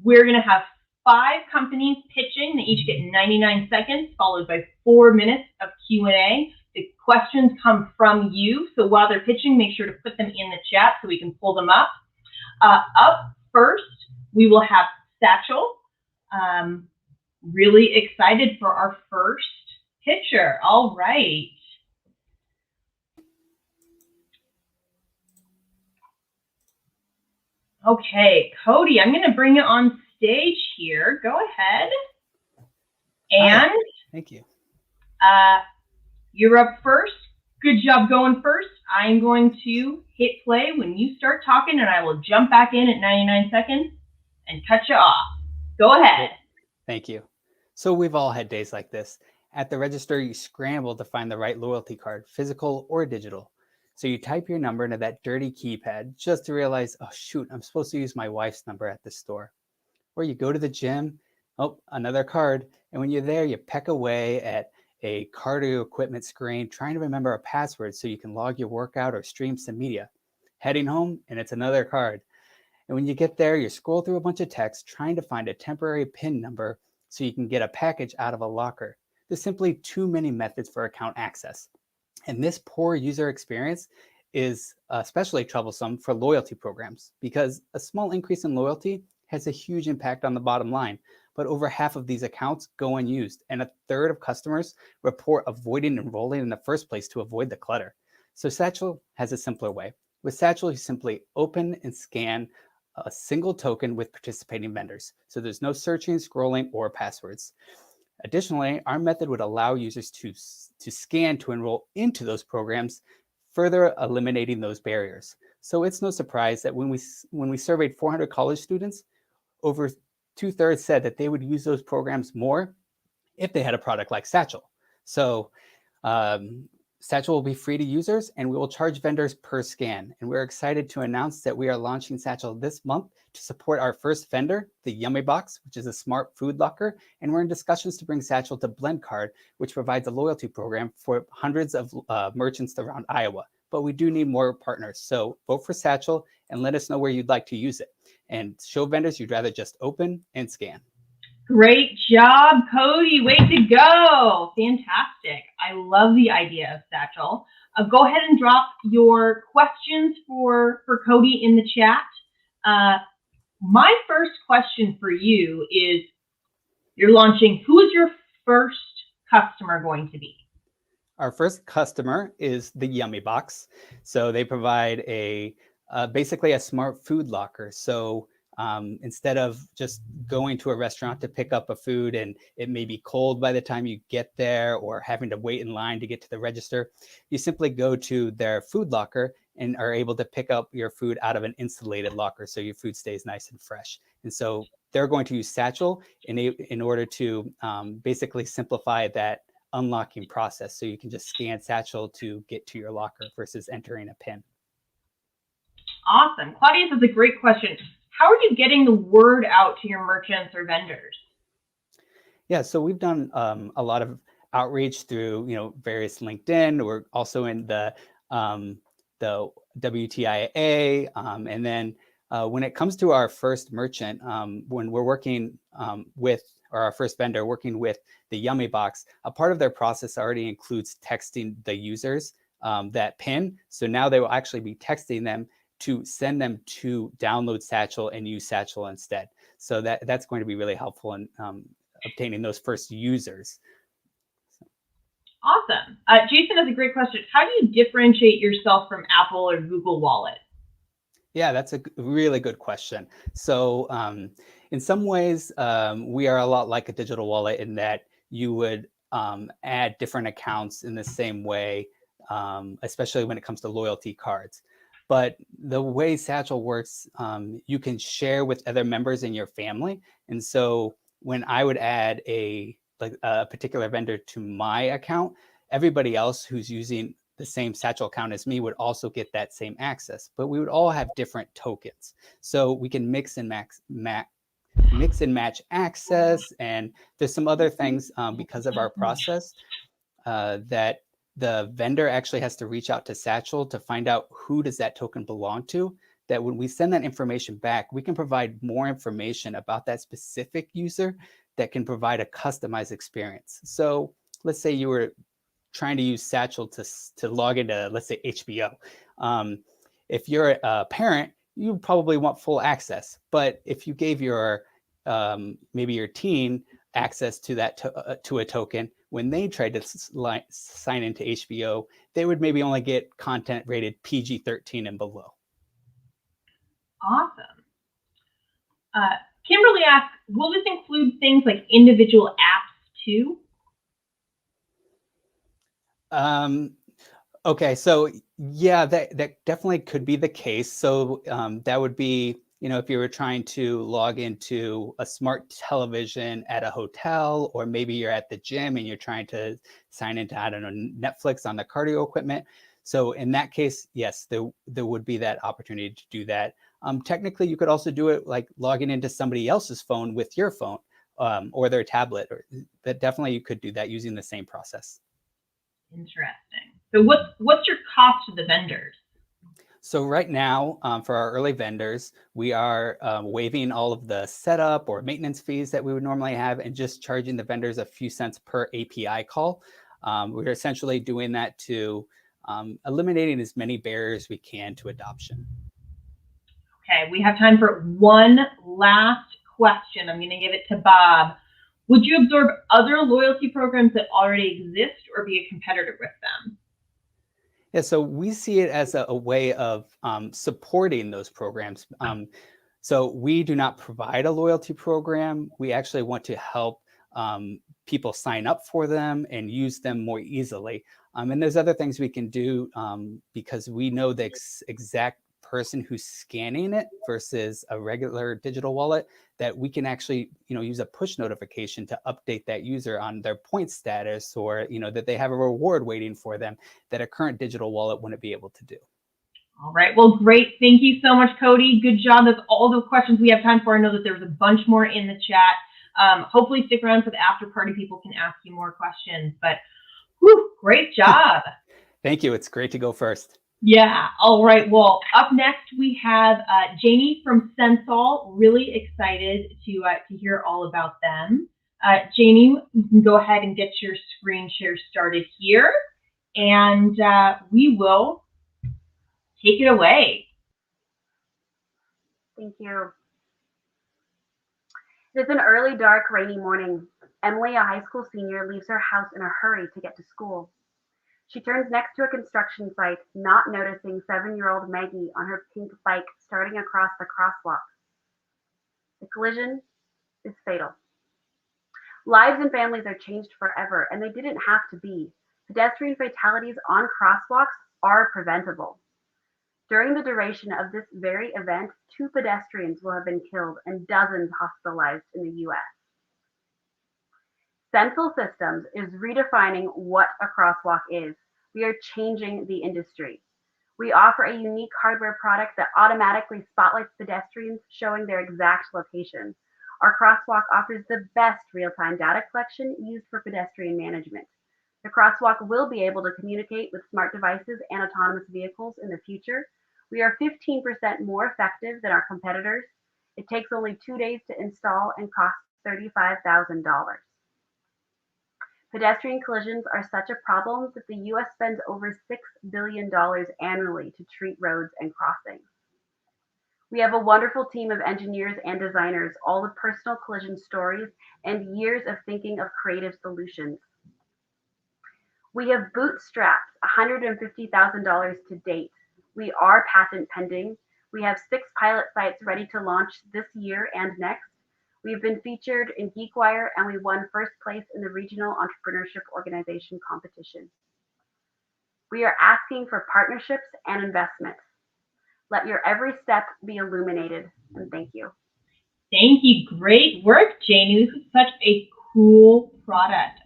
We're going to have 5 companies pitching. They each get 99 seconds, followed by 4 minutes of Q&A. The questions come from you, so while they're pitching, make sure to put them in the chat so we can pull them up. Up first, we will have Satchl. Really excited for our first pitcher. All right. Okay, Cody, I'm going to bring you on stage here. Go ahead. And hi. Thank you. You're up first. Good job going first. I'm going to hit play when you start talking, and I will jump back in at 99 seconds and cut you off. Go ahead. Thank you. So we've all had days like this, At the register, you scramble to find the right loyalty card, physical or digital. So you type your number into that dirty keypad just to realize, oh shoot, I'm supposed to use my wife's number at the store. Or you go to the gym, oh, another card. And when you're there, you peck away at a cardio equipment screen, trying to remember a password so you can log your workout or stream some media. Heading home, and it's another card. And when you get there, you scroll through a bunch of text, trying to find a temporary PIN number so you can get a package out of a locker. There's simply too many methods for account access. And this poor user experience is especially troublesome for loyalty programs because a small increase in loyalty has a huge impact on the bottom line. But over half of these accounts go unused, and a third of customers report avoiding enrolling in the first place to avoid the clutter. So Satchl has a simpler way. With Satchl, you simply open and scan a single token with participating vendors. So there's no searching, scrolling, or passwords. Additionally, our method would allow users to scan to enroll into those programs, further eliminating those barriers. So it's no surprise that when we surveyed 400 college students, over 2/3 said that they would use those programs more if they had a product like Satchl. So Satchl will be free to users, and we will charge vendors per scan. And we're excited to announce that we are launching Satchl this month to support our first vendor, the Yummy Box, which is a smart food locker. And we're in discussions to bring Satchl to Blend Card, which provides a loyalty program for hundreds of merchants around Iowa. But we do need more partners. So vote for Satchl and let us know where you'd like to use it. And show vendors you'd rather just open and scan. Great job, Cody. Way to go. Fantastic. I love the idea of Satchl. Go ahead and drop your questions for Cody in the chat. My first question for you is, you're launching, who is your first customer going to be? Our first customer is the Yummy Box. So they provide basically a smart food locker. So instead of just going to a restaurant to pick up a food and it may be cold by the time you get there, or having to wait in line to get to the register, you simply go to their food locker and are able to pick up your food out of an insulated locker so your food stays nice and fresh. And so they're going to use Satchl in order to basically simplify that unlocking process. So you can just scan Satchl to get to your locker versus entering a PIN. Awesome. Claudius has a great question. How are you getting the word out to your merchants or vendors? Yeah, so we've done a lot of outreach through various LinkedIn. We're also in the WTIA, and then when it comes to our first merchant, when we're working our first vendor working with the Yummy Box, a part of their process already includes texting the users that PIN. So now they will actually be texting them to send them to download Satchl and use Satchl instead. So that's going to be really helpful in obtaining those first users. Awesome. Jason has a great question. How do you differentiate yourself from Apple or Google Wallet? Yeah, that's a really good question. So in some ways, we are a lot like a digital wallet in that you would add different accounts in the same way, especially when it comes to loyalty cards. But the way Satchl works, you can share with other members in your family. And so when I would add a particular vendor to my account, everybody else who's using the same Satchl account as me would also get that same access. But we would all have different tokens. So we can mix and match access. And there's some other things because of our process that the vendor actually has to reach out to Satchl to find out who does that token belong to, that when we send that information back, we can provide more information about that specific user that can provide a customized experience. So let's say you were trying to use Satchl to log into, let's say, HBO. If you're a parent, you probably want full access. But if you gave your maybe your teen access to that to a token, when they tried to sign into HBO, they would maybe only get content rated PG-13 and below. Awesome. Kimberly asks, will this include things like individual apps too? Okay, so yeah, that definitely could be the case. So that would be, if you were trying to log into a smart television at a hotel, or maybe you're at the gym and you're trying to sign into, I don't know, Netflix on the cardio equipment. So in that case, yes, there would be that opportunity to do that. Technically, you could also do it like logging into somebody else's phone with your phone or their tablet. That definitely you could do that using the same process. Interesting. So what's your cost to the vendors? So right now, for our early vendors, we are waiving all of the setup or maintenance fees that we would normally have and just charging the vendors a few cents per API call. We're essentially doing that to eliminating as many barriers we can to adoption. Okay, we have time for one last question. I'm going to give it to Bob. Would you absorb other loyalty programs that already exist or be a competitor with them? Yeah, so we see it as a way of supporting those programs. So we do not provide a loyalty program. We actually want to help people sign up for them and use them more easily. And there's other things we can do because we know the exact person who's scanning it versus a regular digital wallet, that we can actually use a push notification to update that user on their point status, or that they have a reward waiting for them that a current digital wallet wouldn't be able to do. All right, well, great. Thank you so much, Cody. Good job. That's all the questions we have time for. I know that there's a bunch more in the chat. Hopefully stick around for the after party. People can ask you more questions, but whew, great job. Thank you. It's great to go first. Yeah. All right. Well, up next we have Janie from Sensol. Really excited to hear all about them. Janie, you can go ahead and get your screen share started here, and we will take it away. Thank you. It's an early, dark, rainy morning. Emily, a high school senior, leaves her house in a hurry to get to school. She turns next to a construction site, not noticing 7-year-old Maggie on her pink bike starting across the crosswalk. The collision is fatal. Lives and families are changed forever, and they didn't have to be. Pedestrian fatalities on crosswalks are preventable. During the duration of this very event, 2 pedestrians will have been killed and dozens hospitalized in the U.S. Sensol Systems is redefining what a crosswalk is. We are changing the industry. We offer a unique hardware product that automatically spotlights pedestrians, showing their exact location. Our crosswalk offers the best real-time data collection used for pedestrian management. The crosswalk will be able to communicate with smart devices and autonomous vehicles in the future. We are 15% more effective than our competitors. It takes only 2 days to install and costs $35,000. Pedestrian collisions are such a problem that the U.S. spends over $6 billion annually to treat roads and crossings. We have a wonderful team of engineers and designers, all with personal collision stories and years of thinking of creative solutions. We have bootstrapped $150,000 to date. We are patent pending. We have 6 pilot sites ready to launch this year and next. We've been featured in GeekWire, and we won first place in the Regional Entrepreneurship Organization competition. We are asking for partnerships and investment. Let your every step be illuminated, and thank you. Thank you. Great work, Janie. This is such a cool product.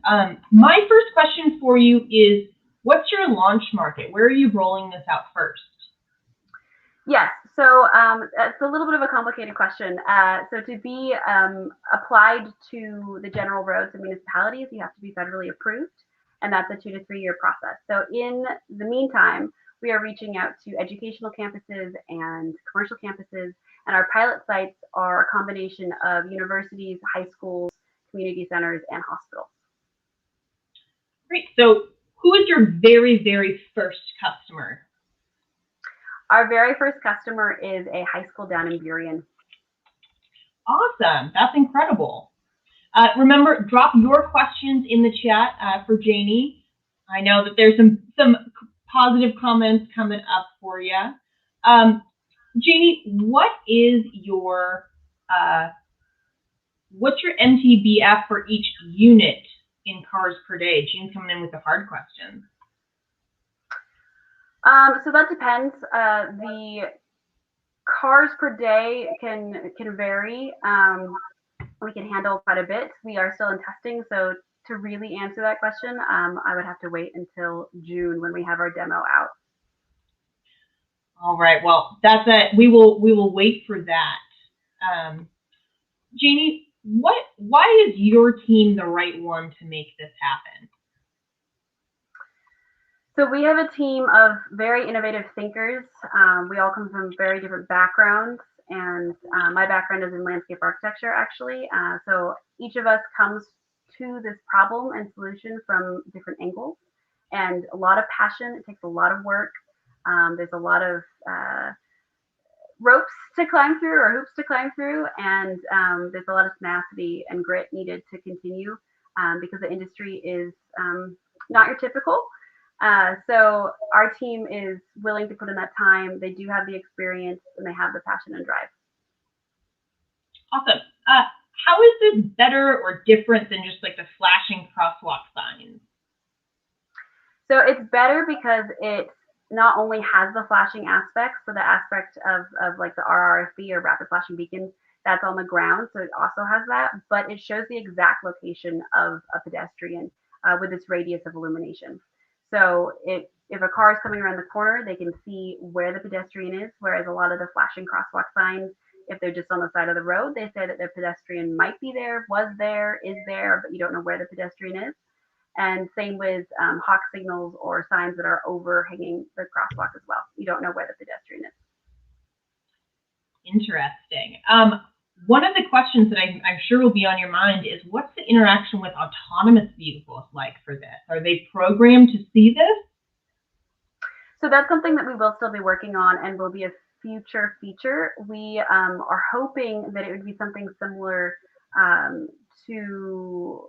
My first question for you is, what's your launch market? Where are you rolling this out first? Yes, so it's a little bit of a complicated question. So to be applied to the general roads and municipalities, you have to be federally approved, and that's a 2 to 3 year process. So in the meantime, we are reaching out to educational campuses and commercial campuses, and our pilot sites are a combination of universities, high schools, community centers, and hospitals. Great. So who is your very, very first customer? Our very first customer is a high school down in Burien. Awesome. That's incredible. Remember, drop your questions in the chat for Janie. I know that there's some positive comments coming up for you. Janie, what is what's your MTBF for each unit in cars per day? Jean's coming in with the hard questions. So that depends. The Cars per day can vary. We can handle quite a bit. We are still in testing, so to really answer that question, I would have to wait until June when we have our demo out. All right. Well, that's it. We will wait for that. Janie, why is your team the right one to make this happen? So we have a team of very innovative thinkers. We all come from very different backgrounds, and my background is in landscape architecture, actually. So each of us comes to this problem and solution from different angles, and a lot of passion. It takes a lot of work. There's a lot of ropes to climb through or hoops to climb through, and there's a lot of tenacity and grit needed to continue because the industry is not your typical. So our team is willing to put in that time. They do have the experience and they have the passion and drive. Awesome. How is this better or different than just like the flashing crosswalk signs? So it's better because it not only has the flashing aspects, so the aspect of like the RRFB or rapid flashing beacons, that's on the ground. So it also has that, but it shows the exact location of a pedestrian with its radius of illumination. So if a car is coming around the corner, they can see where the pedestrian is, whereas a lot of the flashing crosswalk signs, if they're just on the side of the road, they say that the pedestrian might be there, was there, is there, but you don't know where the pedestrian is. And same with hawk signals or signs that are overhanging the crosswalk as well. You don't know where the pedestrian is. Interesting. One of the questions that I'm sure will be on your mind is, what's the interaction with autonomous vehicles like for this? Are they programmed to see this? So that's something that we will still be working on and will be a future feature. We are hoping that it would be something similar to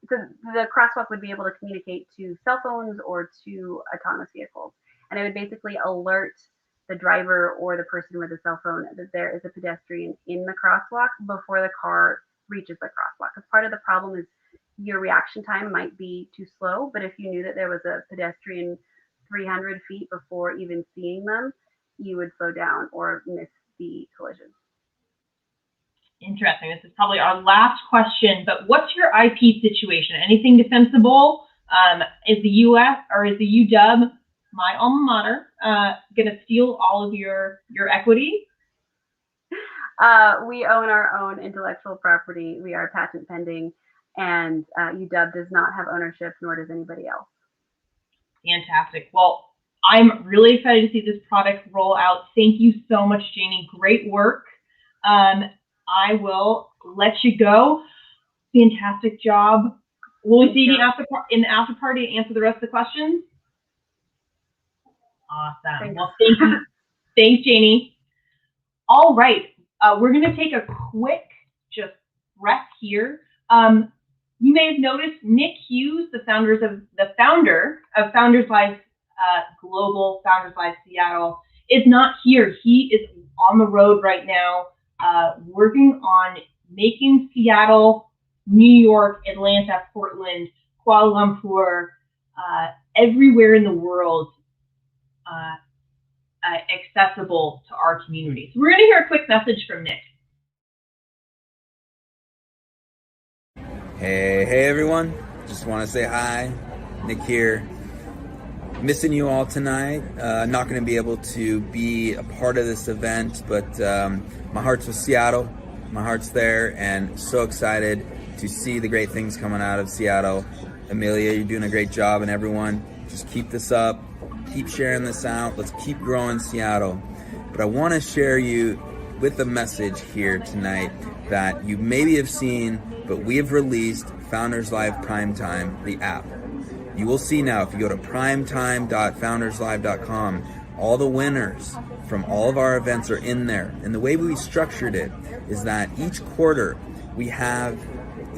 the crosswalk would be able to communicate to cell phones or to autonomous vehicles. And it would basically alert the driver or the person with a cell phone that there is a pedestrian in the crosswalk before the car reaches the crosswalk. Because part of the problem is your reaction time might be too slow, but if you knew that there was a pedestrian 300 feet before even seeing them, you would slow down or miss the collision. Interesting. This is probably our last question, but what's your IP situation? Anything defensible? Is the US or is the UW, my alma mater, going to steal all of your equity? We own our own intellectual property. We are patent pending, and UW does not have ownership, nor does anybody else. Fantastic. Well, I'm really excited to see this product roll out. Thank you so much, Janie. Great work. I will let you go. Fantastic job. Will we see you in the after party to answer the rest of the questions? Awesome. Thanks. Well, thank you. Thanks, Janie. All right. We're going to take a quick just breath here. You may have noticed Nick Hughes, the founder of Founders Live Global, Founders Live Seattle, is not here. He is on the road right now, working on making Seattle, New York, Atlanta, Portland, Kuala Lumpur, everywhere in the world accessible to our community. So we're going to hear a quick message from Nick. Hey everyone, just want to say hi. Nick here. Missing you all tonight. Not going to be able to be a part of this event, but my heart's with Seattle. My heart's there, and so excited to see the great things coming out of Seattle. Amelia, you're doing a great job, and everyone, just keep this up. Keep sharing this out. Let's keep growing Seattle. But I want to share you with a message here tonight that you maybe have seen, but we have released Founders Live Primetime, the app. You will see now, if you go to primetime.founderslive.com, all the winners from all of our events are in there. And the way we structured it is that each quarter we have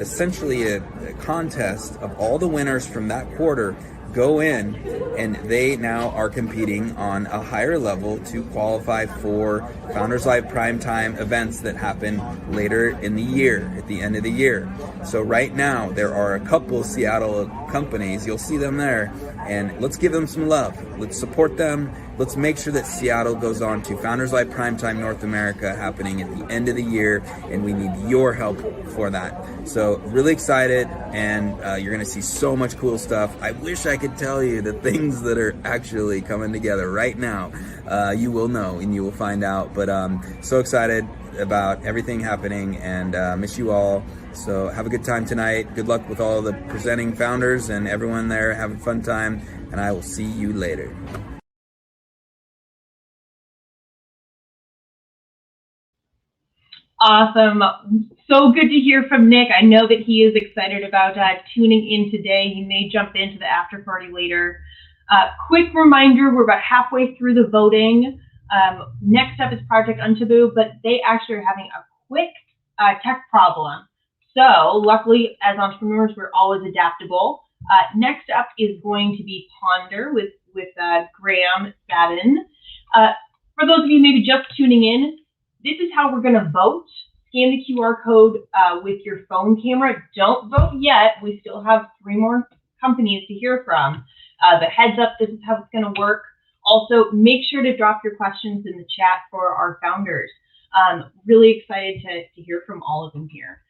essentially a contest of all the winners from that quarter go in, and they now are competing on a higher level to qualify for Founders Live Primetime events that happen later in the year, at the end of the year. So right now, there are a couple Seattle companies, you'll see them there, and let's give them some love. Let's support them let's make sure that Seattle goes on to Founders Live Primetime North America happening at the end of the year, and we need your help for that. So really excited, and you're going to see so much cool stuff. I wish I could tell you the things that are actually coming together right now. You will know and you will find out, but so excited about everything happening, and miss you all. So have a good time tonight. Good luck with all the presenting founders and everyone there. Have a fun time, and I will see you later. Awesome. So good to hear from Nick. I know that he is excited about tuning in today. He may jump into the after party later. Quick reminder, we're about halfway through the voting. Next up is Project Untaboo, but they actually are having a quick tech problem. So luckily, as entrepreneurs, we're always adaptable. Next up is going to be Ponder with Graham Sadin. For those of you maybe just tuning in, this is how we're going to vote. Scan the QR code with your phone camera. Don't vote yet. We still have 3 more companies to hear from. The heads up, this is how it's going to work. Also, make sure to drop your questions in the chat for our founders. Really excited to hear from all of them here.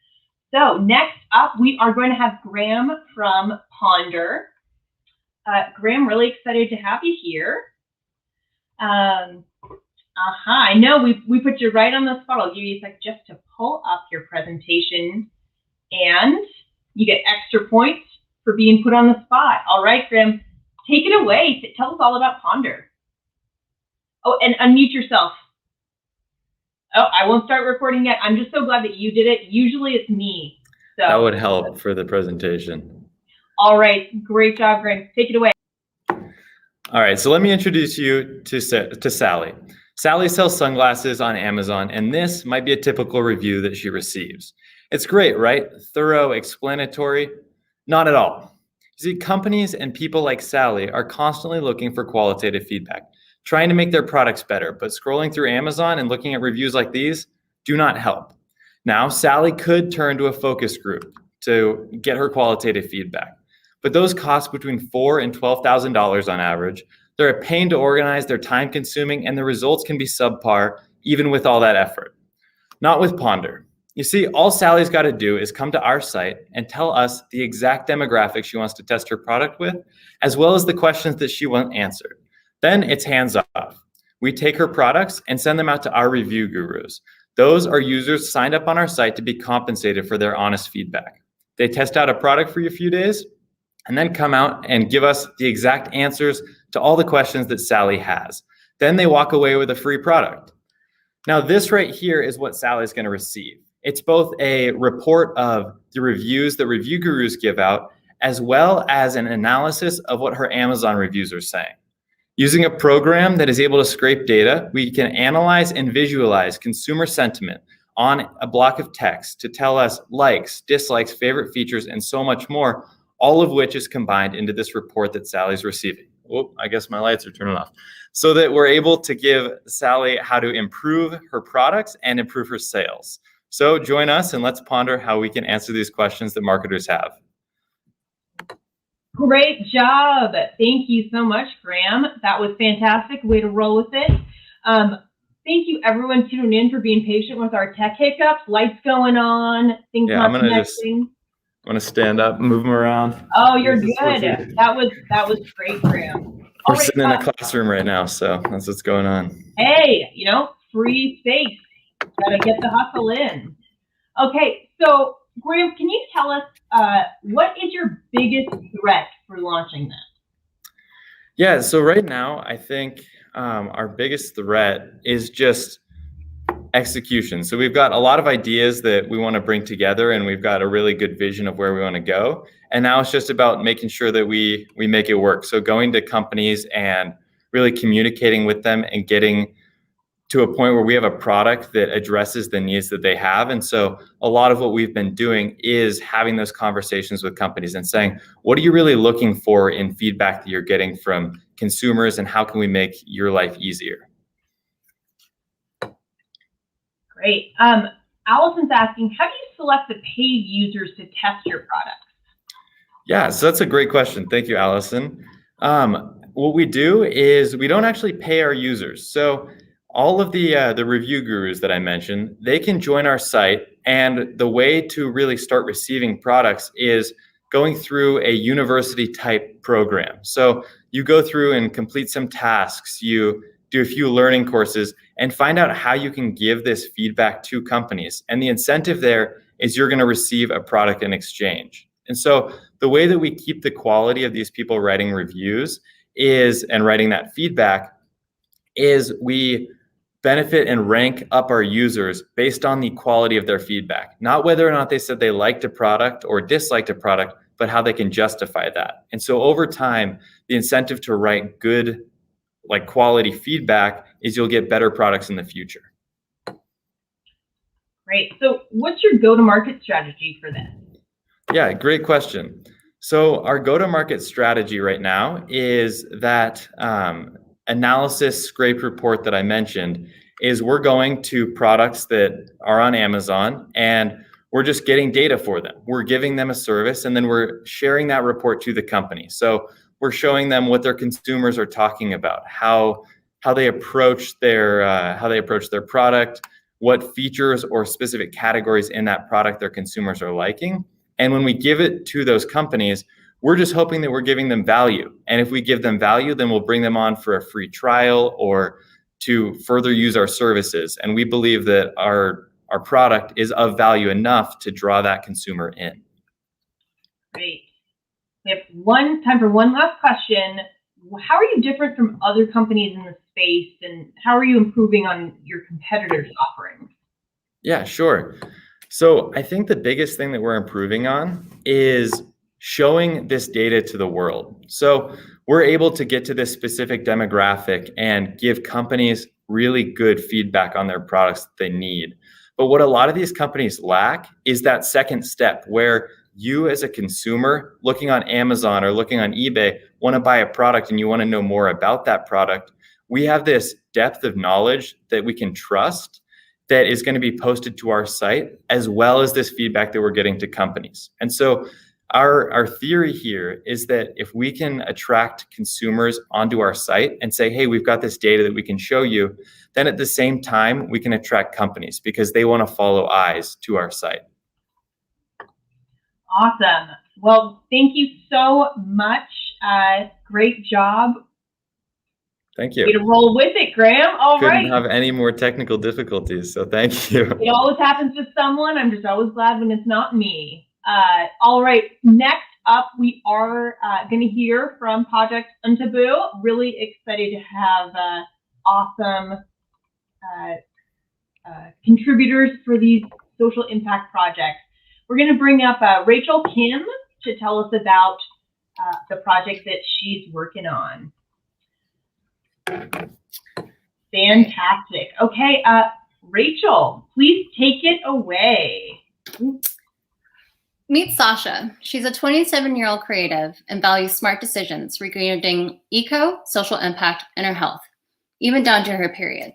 So next up, we are going to have Graham from Ponder. Graham, really excited to have you here. I know we put you right on the spot. I'll give you a sec just to pull up your presentation, and you get extra points for being put on the spot. All right, Graham, take it away. Tell us all about Ponder. Oh, and unmute yourself. Oh, I won't start recording yet. I'm just so glad that you did it. Usually it's me. So that would help for the presentation. All right, great job, Graham. Take it away. All right, so let me introduce you to Sally. Sally sells sunglasses on Amazon, and this might be a typical review that she receives. It's great, right? Thorough, explanatory? Not at all. You see, companies and people like Sally are constantly looking for qualitative feedback, trying to make their products better, but scrolling through Amazon and looking at reviews like these do not help. Now, Sally could turn to a focus group to get her qualitative feedback, but those cost between $4,000 and $12,000 on average. They're a pain to organize, they're time consuming, and the results can be subpar even with all that effort. Not with Ponder. You see, all Sally's got to do is come to our site and tell us the exact demographic she wants to test her product with, as well as the questions that she wants answered. Then it's hands off. We take her products and send them out to our review gurus. Those are users signed up on our site to be compensated for their honest feedback. They test out a product for a few days and then come out and give us the exact answers to all the questions that Sally has. Then they walk away with a free product. Now, this right here is what Sally's going to receive. It's both a report of the reviews that review gurus give out, as well as an analysis of what her Amazon reviews are saying. Using a program that is able to scrape data, we can analyze and visualize consumer sentiment on a block of text to tell us likes, dislikes, favorite features, and so much more, all of which is combined into this report that Sally's receiving. Oh, I guess my lights are turning off. So that we're able to give Sally how to improve her products and improve her sales. So join us and let's ponder how we can answer these questions that marketers have. Great job. Thank you so much, Graham. That was fantastic. Way to roll with it. Thank you, everyone, tuning in for being patient with our tech hiccups. Lights going on, things not connecting. I'm gonna stand up, move them around. Oh, you're good. That was great, Graham. We're sitting in a classroom right now, so that's what's going on. Hey, free space. Gotta get the hustle in. Okay, so Graham, can you tell us what is your biggest threat for launching this? Yeah, so right now, I think our biggest threat is just execution. So we've got a lot of ideas that we want to bring together, and we've got a really good vision of where we want to go. And now it's just about making sure that we make it work. So going to companies and really communicating with them and getting to a point where we have a product that addresses the needs that they have. And so a lot of what we've been doing is having those conversations with companies and saying, what are you really looking for in feedback that you're getting from consumers, and how can we make your life easier? Great. Allison's asking, how do you select the paid users to test your products? Yeah, so that's a great question. Thank you, Allison. what we do is we don't actually pay our users. So all of the review gurus that I mentioned, they can join our site, and the way to really start receiving products is going through a university type program. So you go through and complete some tasks, you do a few learning courses, and find out how you can give this feedback to companies. And the incentive there is you're going to receive a product in exchange. And so the way that we keep the quality of these people writing reviews and writing that feedback is we benefit and rank up our users based on the quality of their feedback, not whether or not they said they liked a product or disliked a product, but how they can justify that. And so over time, the incentive to write good, like quality feedback is you'll get better products in the future. Great. So what's your go-to-market strategy for this? Yeah, great question. So our go-to-market strategy right now is that analysis scrape report that I mentioned is we're going to products that are on Amazon and we're just getting data for them. We're giving them a service and then we're sharing that report to the company. So we're showing them what their consumers are talking about, how they approach their product, what features or specific categories in that product their consumers are liking. And when we give it to those companies, we're just hoping that we're giving them value. And if we give them value, then we'll bring them on for a free trial or to further use our services. And we believe that our product is of value enough to draw that consumer in. Great. We have time for one last question. How are you different from other companies in the space, and how are you improving on your competitors' offerings? Yeah, sure. So I think the biggest thing that we're improving on is showing this data to the world. So we're able to get to this specific demographic and give companies really good feedback on their products that they need. But what a lot of these companies lack is that second step where you as a consumer looking on Amazon or looking on eBay want to buy a product and you want to know more about that product. We have this depth of knowledge that we can trust that is going to be posted to our site, as well as this feedback that we're getting to companies. And so our theory here is that if we can attract consumers onto our site and say, hey, we've got this data that we can show you, then at the same time, we can attract companies because they want to follow eyes to our site. Awesome. Well, thank you so much. Great job. Thank you. Way to roll with it, Graham. All right. Couldn't have any more technical difficulties, so thank you. It always happens to someone. I'm just always glad when it's not me. All right. Next up, we are going to hear from Project Untaboo. Really excited to have awesome contributors for these social impact projects. We're going to bring up Rachel Kim to tell us about the project that she's working on. Fantastic. Okay, Rachel, please take it away. Meet Sasha. She's a 27-year-old creative and values smart decisions regarding social impact, and her health, even down to her period.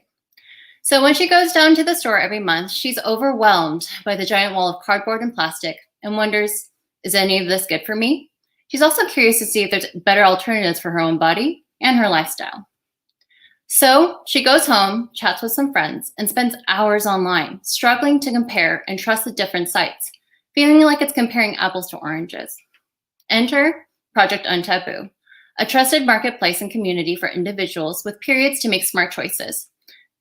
So when she goes down to the store every month, she's overwhelmed by the giant wall of cardboard and plastic and wonders, is any of this good for me? She's also curious to see if there's better alternatives for her own body and her lifestyle. So she goes home, chats with some friends, and spends hours online, struggling to compare and trust the different sites, feeling like it's comparing apples to oranges. Enter Project Untaboo, a trusted marketplace and community for individuals with periods to make smart choices.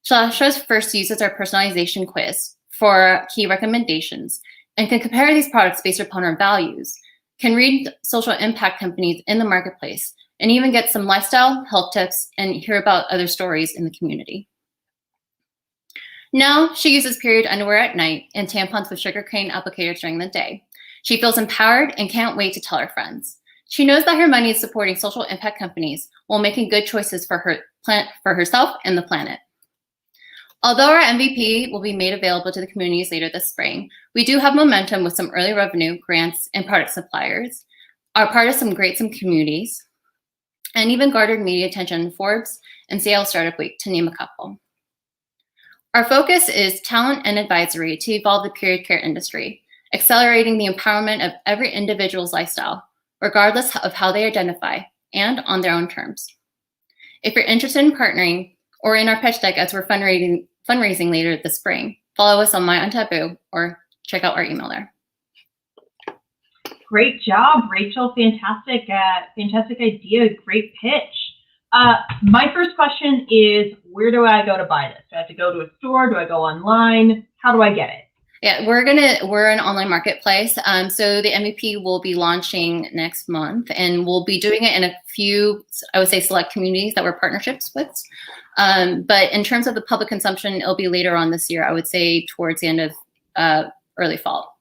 Sasha first uses our personalization quiz for key recommendations and can compare these products based upon her values, can read social impact companies in the marketplace, and even get some lifestyle, health tips, and hear about other stories in the community. Now, she uses period underwear at night and tampons with sugarcane applicators during the day. She feels empowered and can't wait to tell her friends. She knows that her money is supporting social impact companies while making good choices for herself and the planet. Although our MVP will be made available to the communities later this spring, we do have momentum with some early revenue, grants, and product suppliers, are part of some communities, and even garnered media attention in Forbes and Seattle Startup Week, to name a couple. Our focus is talent and advisory to evolve the period care industry, accelerating the empowerment of every individual's lifestyle, regardless of how they identify, and on their own terms. If you're interested in partnering or in our pitch deck as we're fundraising later this spring, follow us on My Untaboo or check out our email there. Great job, Rachel. Fantastic, fantastic idea. Great pitch. My first question is, where do I go to buy this? Do I have to go to a store? Do I go online? How do I get it? Yeah, we're an online marketplace. So the MVP will be launching next month, and we'll be doing it in a few, I would say, select communities that we're partnerships with. But in terms of the public consumption, it'll be later on this year. I would say towards the end of early fall.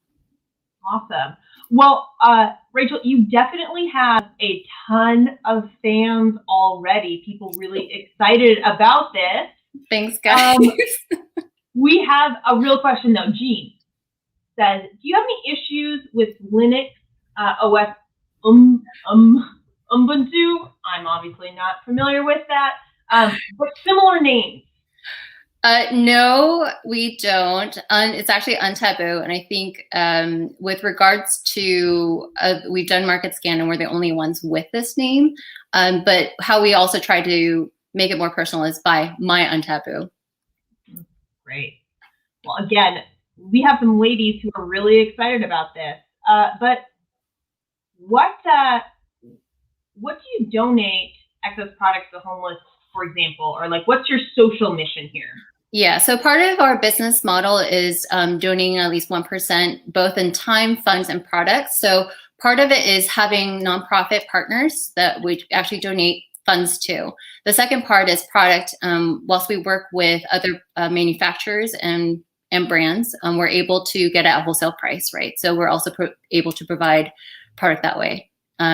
Awesome. Well, Rachel, you definitely have a ton of fans already. People really excited about this. Thanks, guys. We have a real question though. Jean says, do you have any issues with Linux OS Ubuntu? I'm obviously not familiar with that, but similar names. No, we don't. It's actually Untaboo, and I think with regards to we've done market scan and we're the only ones with this name. But how we also try to make it more personal is by My Untaboo. Great. Well, again, we have some ladies who are really excited about this. But what do you donate excess products to homeless, for example, or like what's your social mission here? Yeah, so part of our business model is donating at least 1%, both in time, funds, and products. So part of it is having nonprofit partners that we actually donate funds to. The second part is product. Whilst we work with other manufacturers and brands, we're able to get it at a wholesale price, right? So we're also able to provide product that way.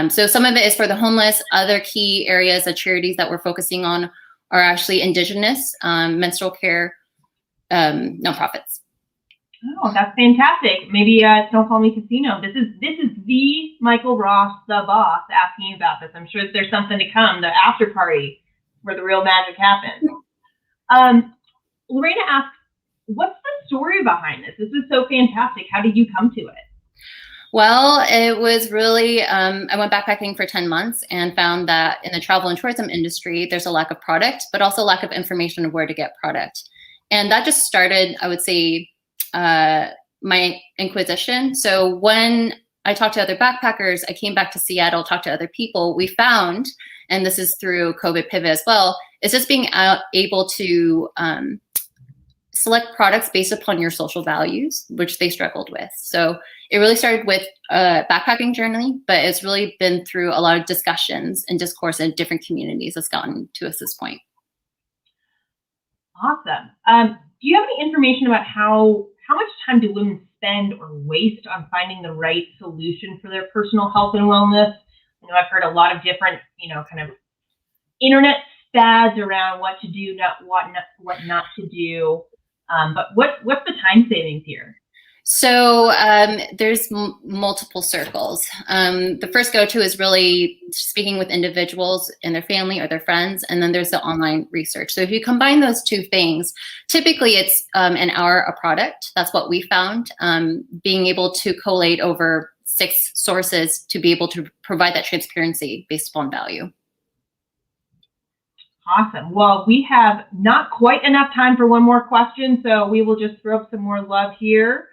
So some of it is for the homeless. Other key areas of charities that we're focusing on are actually indigenous, menstrual care nonprofits. Oh, that's fantastic. Maybe Don't Call Me Casino. This is the Michael Ross, the boss, asking you about this. I'm sure there's something to come, the after party where the real magic happens. Lorena asks, what's the story behind this? This is so fantastic. How did you come to it? Well, it was really, I went backpacking for 10 months and found that in the travel and tourism industry, there's a lack of product, but also lack of information of where to get product. And that just started, I would say, my inquisition. So when I talked to other backpackers, I came back to Seattle, talked to other people, we found, and this is through COVID pivot as well, is just being able to select products based upon your social values, which they struggled with. So it really started with a backpacking journey, but it's really been through a lot of discussions and discourse in different communities that's gotten to us this point. Awesome. Do you have any information about how much time do women spend or waste on finding the right solution for their personal health and wellness? You know, I've heard a lot of different, kind of internet fads around what to do, what not to do. But what's the time savings here? So there's multiple circles. The first go-to is really speaking with individuals and their family or their friends, and then there's the online research. So if you combine those two things, typically it's an hour a product. That's what we found. Being able to collate over 6 sources to be able to provide that transparency based upon value. Awesome. Well, we have not quite enough time for one more question, so we will just throw up some more love here.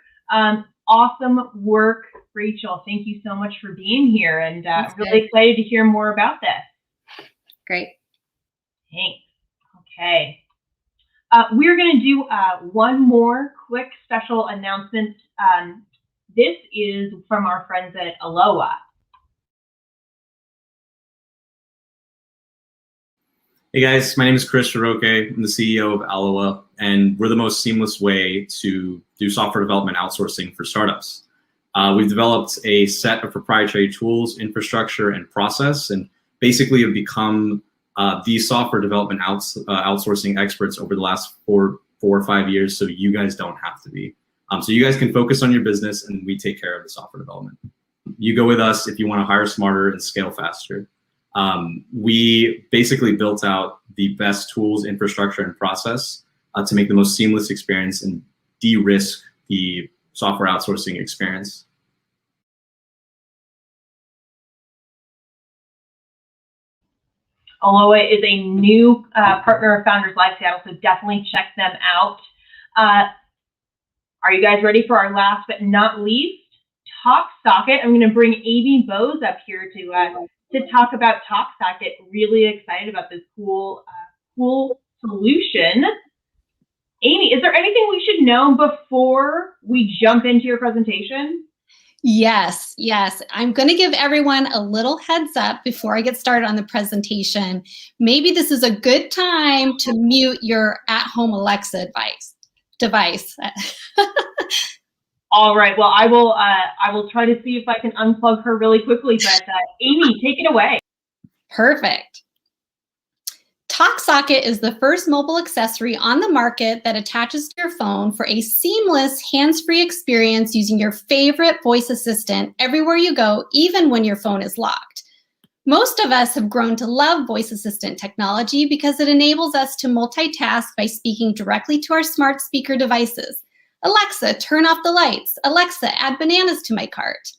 Awesome work, Rachel. Thank you so much for being here, and really excited to hear more about this. Great. Thanks. Okay. We're going to do one more quick special announcement. This is from our friends at Aloha. Hey guys, my name is Chris Shiroke. I'm the CEO of Aloha, and we're the most seamless way to do software development outsourcing for startups. We've developed a set of proprietary tools, infrastructure, and process, and basically have become the software development outsourcing experts over the last four or 5 years, so you guys don't have to be. So you guys can focus on your business, and we take care of the software development. You go with us if you want to hire smarter and scale faster. We basically built out the best tools, infrastructure, and process to make the most seamless experience and de-risk the software outsourcing experience. Aloha is a new partner of Founders Live Seattle, so definitely check them out. Are you guys ready for our last but not least, TalkSocket? I'm going to bring Amy Bose up here to talk about TalkSocket. Really excited about this cool solution. Amy, is there anything we should know before we jump into your presentation? Yes. I'm going to give everyone a little heads up before I get started on the presentation. Maybe this is a good time to mute your at-home Alexa device. All right. Well, I will try to see if I can unplug her really quickly. But Amy, take it away. Perfect. TalkSocket is the first mobile accessory on the market that attaches to your phone for a seamless hands-free experience using your favorite voice assistant everywhere you go, even when your phone is locked. Most of us have grown to love voice assistant technology because it enables us to multitask by speaking directly to our smart speaker devices. Alexa, turn off the lights. Alexa, add bananas to my cart.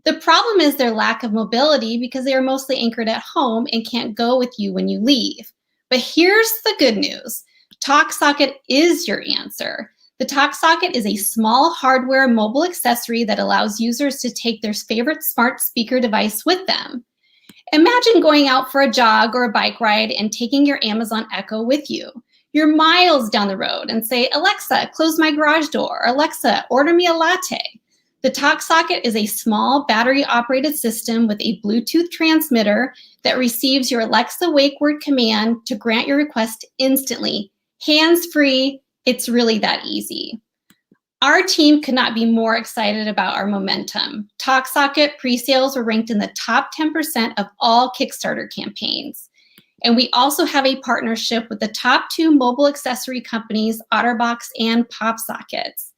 The problem is their lack of mobility because they are mostly anchored at home and can't go with you when you leave. But here's the good news. TalkSocket is your answer. The TalkSocket is a small hardware mobile accessory that allows users to take their favorite smart speaker device with them. Imagine going out for a jog or a bike ride and taking your Amazon Echo with you. You're miles down the road and say, Alexa, close my garage door. Alexa, order me a latte. The TalkSocket is a small battery-operated system with a Bluetooth transmitter that receives your Alexa wake word command to grant your request instantly. Hands-free, it's really that easy. Our team could not be more excited about our momentum. TalkSocket pre-sales were ranked in the top 10% of all Kickstarter campaigns. And we also have a partnership with the top 2 mobile accessory companies, OtterBox and PopSockets.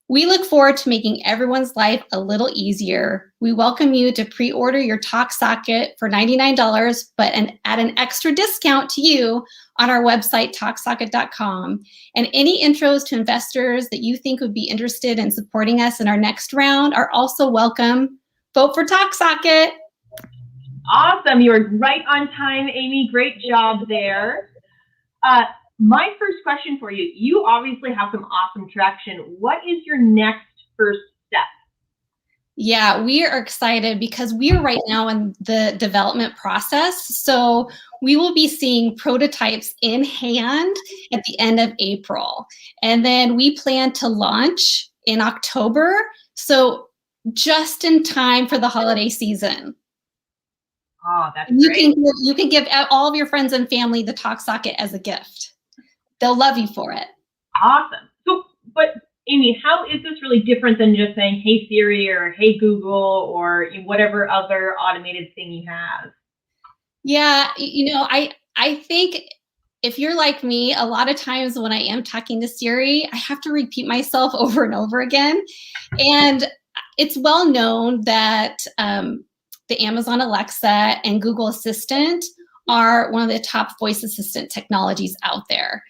We look forward to making everyone's life a little easier. We welcome you to pre-order your TalkSocket for $99, but at an extra discount to you on our website, TalkSocket.com. And any intros to investors that you think would be interested in supporting us in our next round are also welcome. Vote for TalkSocket. Awesome. You were right on time, Amy. Great job there. My first question for you, you obviously have some awesome traction. What is your next first step? Yeah, we are excited because we are right now in the development process. So we will be seeing prototypes in hand at the end of April. And then we plan to launch in October. So just in time for the holiday season. Oh, that's great. You can give all of your friends and family the TalkSocket as a gift. They'll love you for it. Awesome. So, but Amy, how is this really different than just saying, hey Siri or hey Google or whatever other automated thing you have? Yeah, I think if you're like me, a lot of times when I am talking to Siri, I have to repeat myself over and over again. And it's well known that the Amazon Alexa and Google Assistant are one of the top voice assistant technologies out there.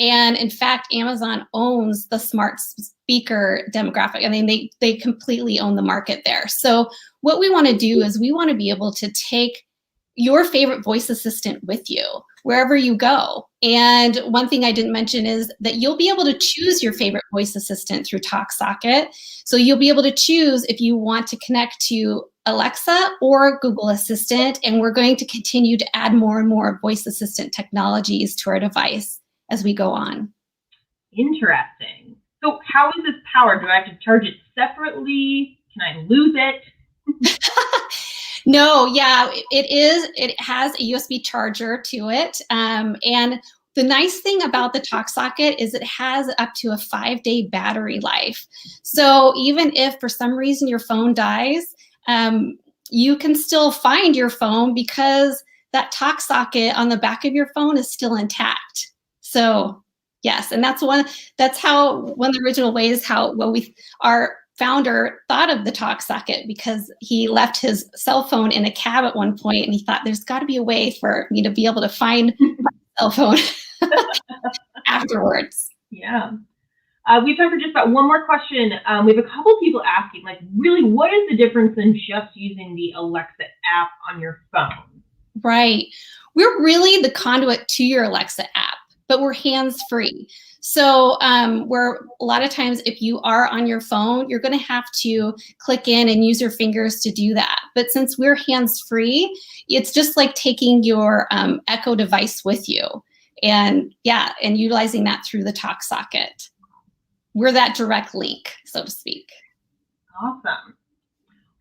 And in fact, Amazon owns the smart speaker demographic. I mean, they completely own the market there. So what we want to do is we want to be able to take your favorite voice assistant with you wherever you go. And one thing I didn't mention is that you'll be able to choose your favorite voice assistant through TalkSocket. So you'll be able to choose if you want to connect to Alexa or Google Assistant. And we're going to continue to add more and more voice assistant technologies to our device as we go on. Interesting. So how is this powered? Do I have to charge it separately? Can I lose it? No, yeah, it is. It has a USB charger to it. And the nice thing about the TalkSocket is it has up to a 5-day battery life. So even if for some reason your phone dies, you can still find your phone because that TalkSocket on the back of your phone is still intact. So yes, and that's how one of the original ways our founder thought of the TalkSocket, because he left his cell phone in a cab at one point and he thought there's got to be a way for me to be able to find my cell phone afterwards. Yeah. We have time for just about one more question. We have a couple people asking, like, really, what is the difference in just using the Alexa app on your phone? Right. we're really the conduit to your Alexa app, but we're hands-free. So where a lot of times if you are on your phone, you're going to have to click in and use your fingers to do that. But since we're hands-free, it's just like taking your Echo device with you, and utilizing that through the TalkSocket. We're that direct link, so to speak. Awesome.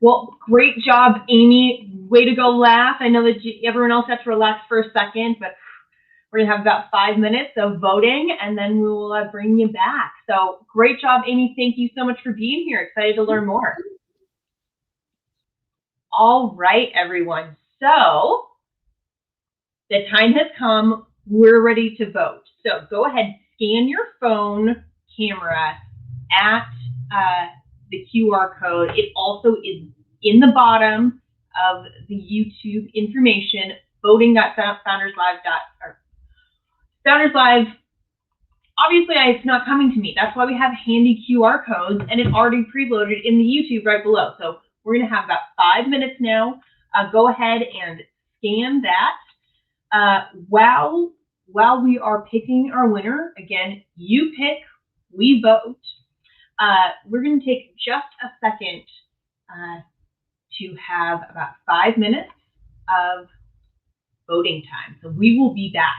Well, great job, Amy. Way to go, laugh. I know that everyone else had to relax for a second, but we're going to have about 5 minutes of voting, and then we will bring you back. So great job, Amy. Thank you so much for being here. Excited to learn more. All right, everyone. So the time has come. We're ready to vote. So go ahead, scan your phone camera at the QR code. It also is in the bottom of the YouTube information, Founders Live. Obviously, it's not coming to me. That's why we have handy QR codes, and it's already preloaded in the YouTube right below. So we're going to have about 5 minutes now. Go ahead and scan that. While we are picking our winner, again, you pick, we vote. We're going to take just a second to have about 5 minutes of voting time. So we will be back.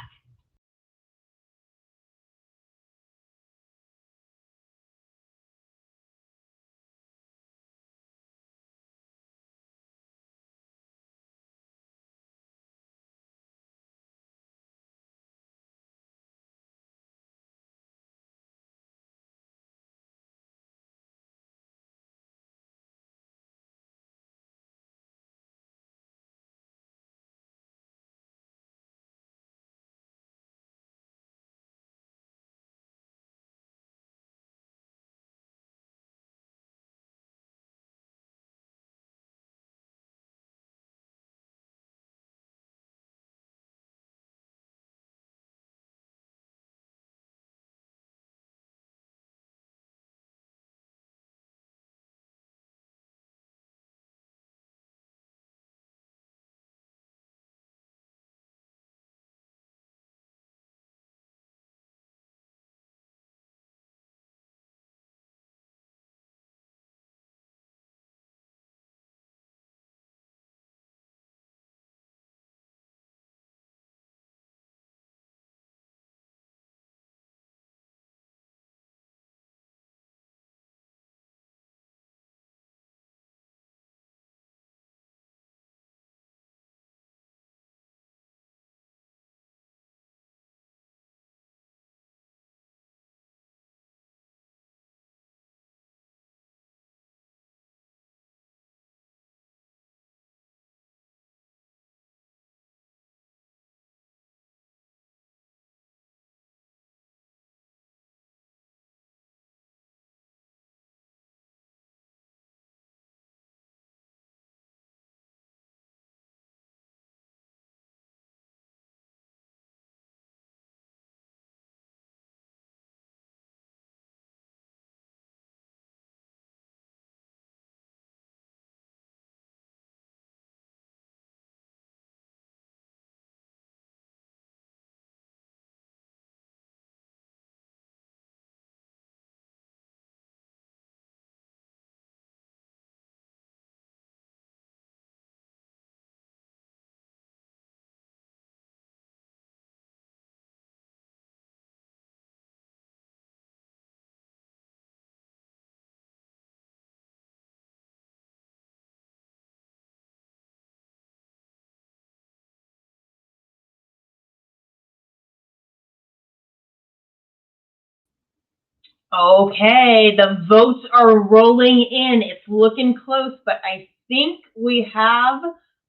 Okay, the votes are rolling in. It's looking close, but I think we have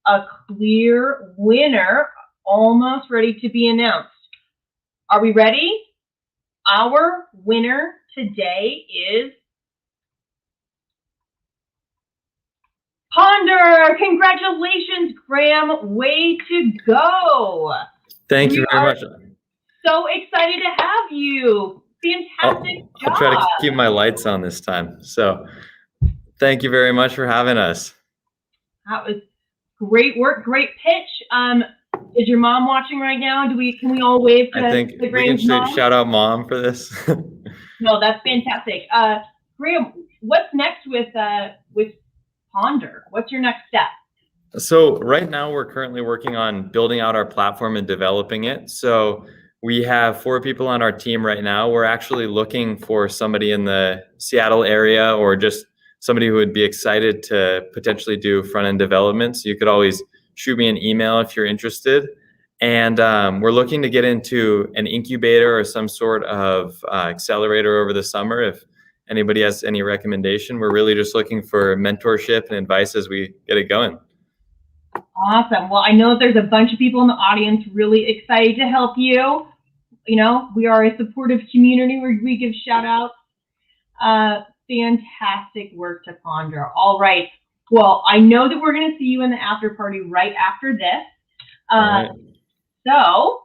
a clear winner almost ready to be announced. Are we ready? Our winner today is Ponder. Congratulations, Graham. Way to go. Thank you very much. So excited to have you. Fantastic job. I'll try to keep my lights on this time. So thank you very much for having us. That was great work, great pitch. Is your mom watching right now? Can we all wave to I think the we can Graham's mom? shout out mom for this. No, that's fantastic. Graham, what's next with Ponder? What's your next step? So right now we're currently working on building out our platform and developing it. So we have 4 people on our team right now. We're actually looking for somebody in the Seattle area or just somebody who would be excited to potentially do front-end development. So you could always shoot me an email if you're interested. And we're looking to get into an incubator or some sort of accelerator over the summer. If anybody has any recommendation, we're really just looking for mentorship and advice as we get it going. Awesome. Well, I know there's a bunch of people in the audience really excited to help you. You know, we are a supportive community where we give shout outs. Fantastic work to Ponder. All right. Well, I know that we're going to see you in the after party right after this. Right. So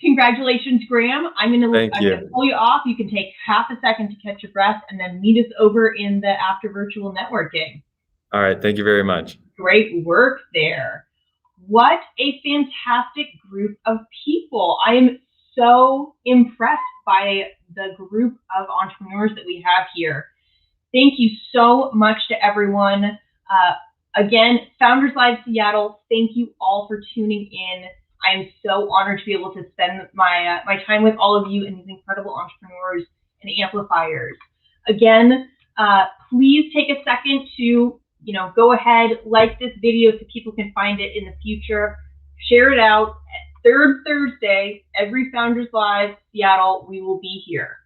congratulations, Graham. I'm going Thank you. to pull you off. You can take half a second to catch your breath and then meet us over in the after virtual networking. All right. Thank you very much. Great work there. What a fantastic group of people. I am so impressed by the group of entrepreneurs that we have here. Thank you so much to everyone. Again, Founders Live Seattle, thank you all for tuning in. I am so honored to be able to spend my time with all of you and these incredible entrepreneurs and amplifiers. Again, please take a second to go ahead, like this video so people can find it in the future. Share it out. Third Thursday, every Founders Live Seattle, we will be here.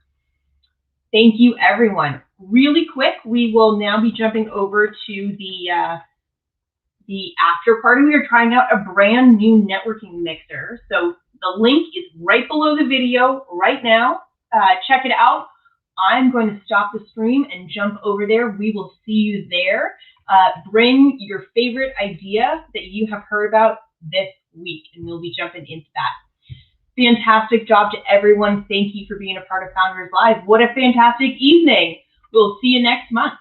Thank you, everyone. Really quick, we will now be jumping over to the after party. We are trying out a brand new networking mixer. So the link is right below the video right now. Check it out. I'm going to stop the stream and jump over there. We will see you there. Bring your favorite idea that you have heard about this week, and we'll be jumping into that. Fantastic job to everyone. Thank you for being a part of Founders Live. What a fantastic evening. We'll see you next month.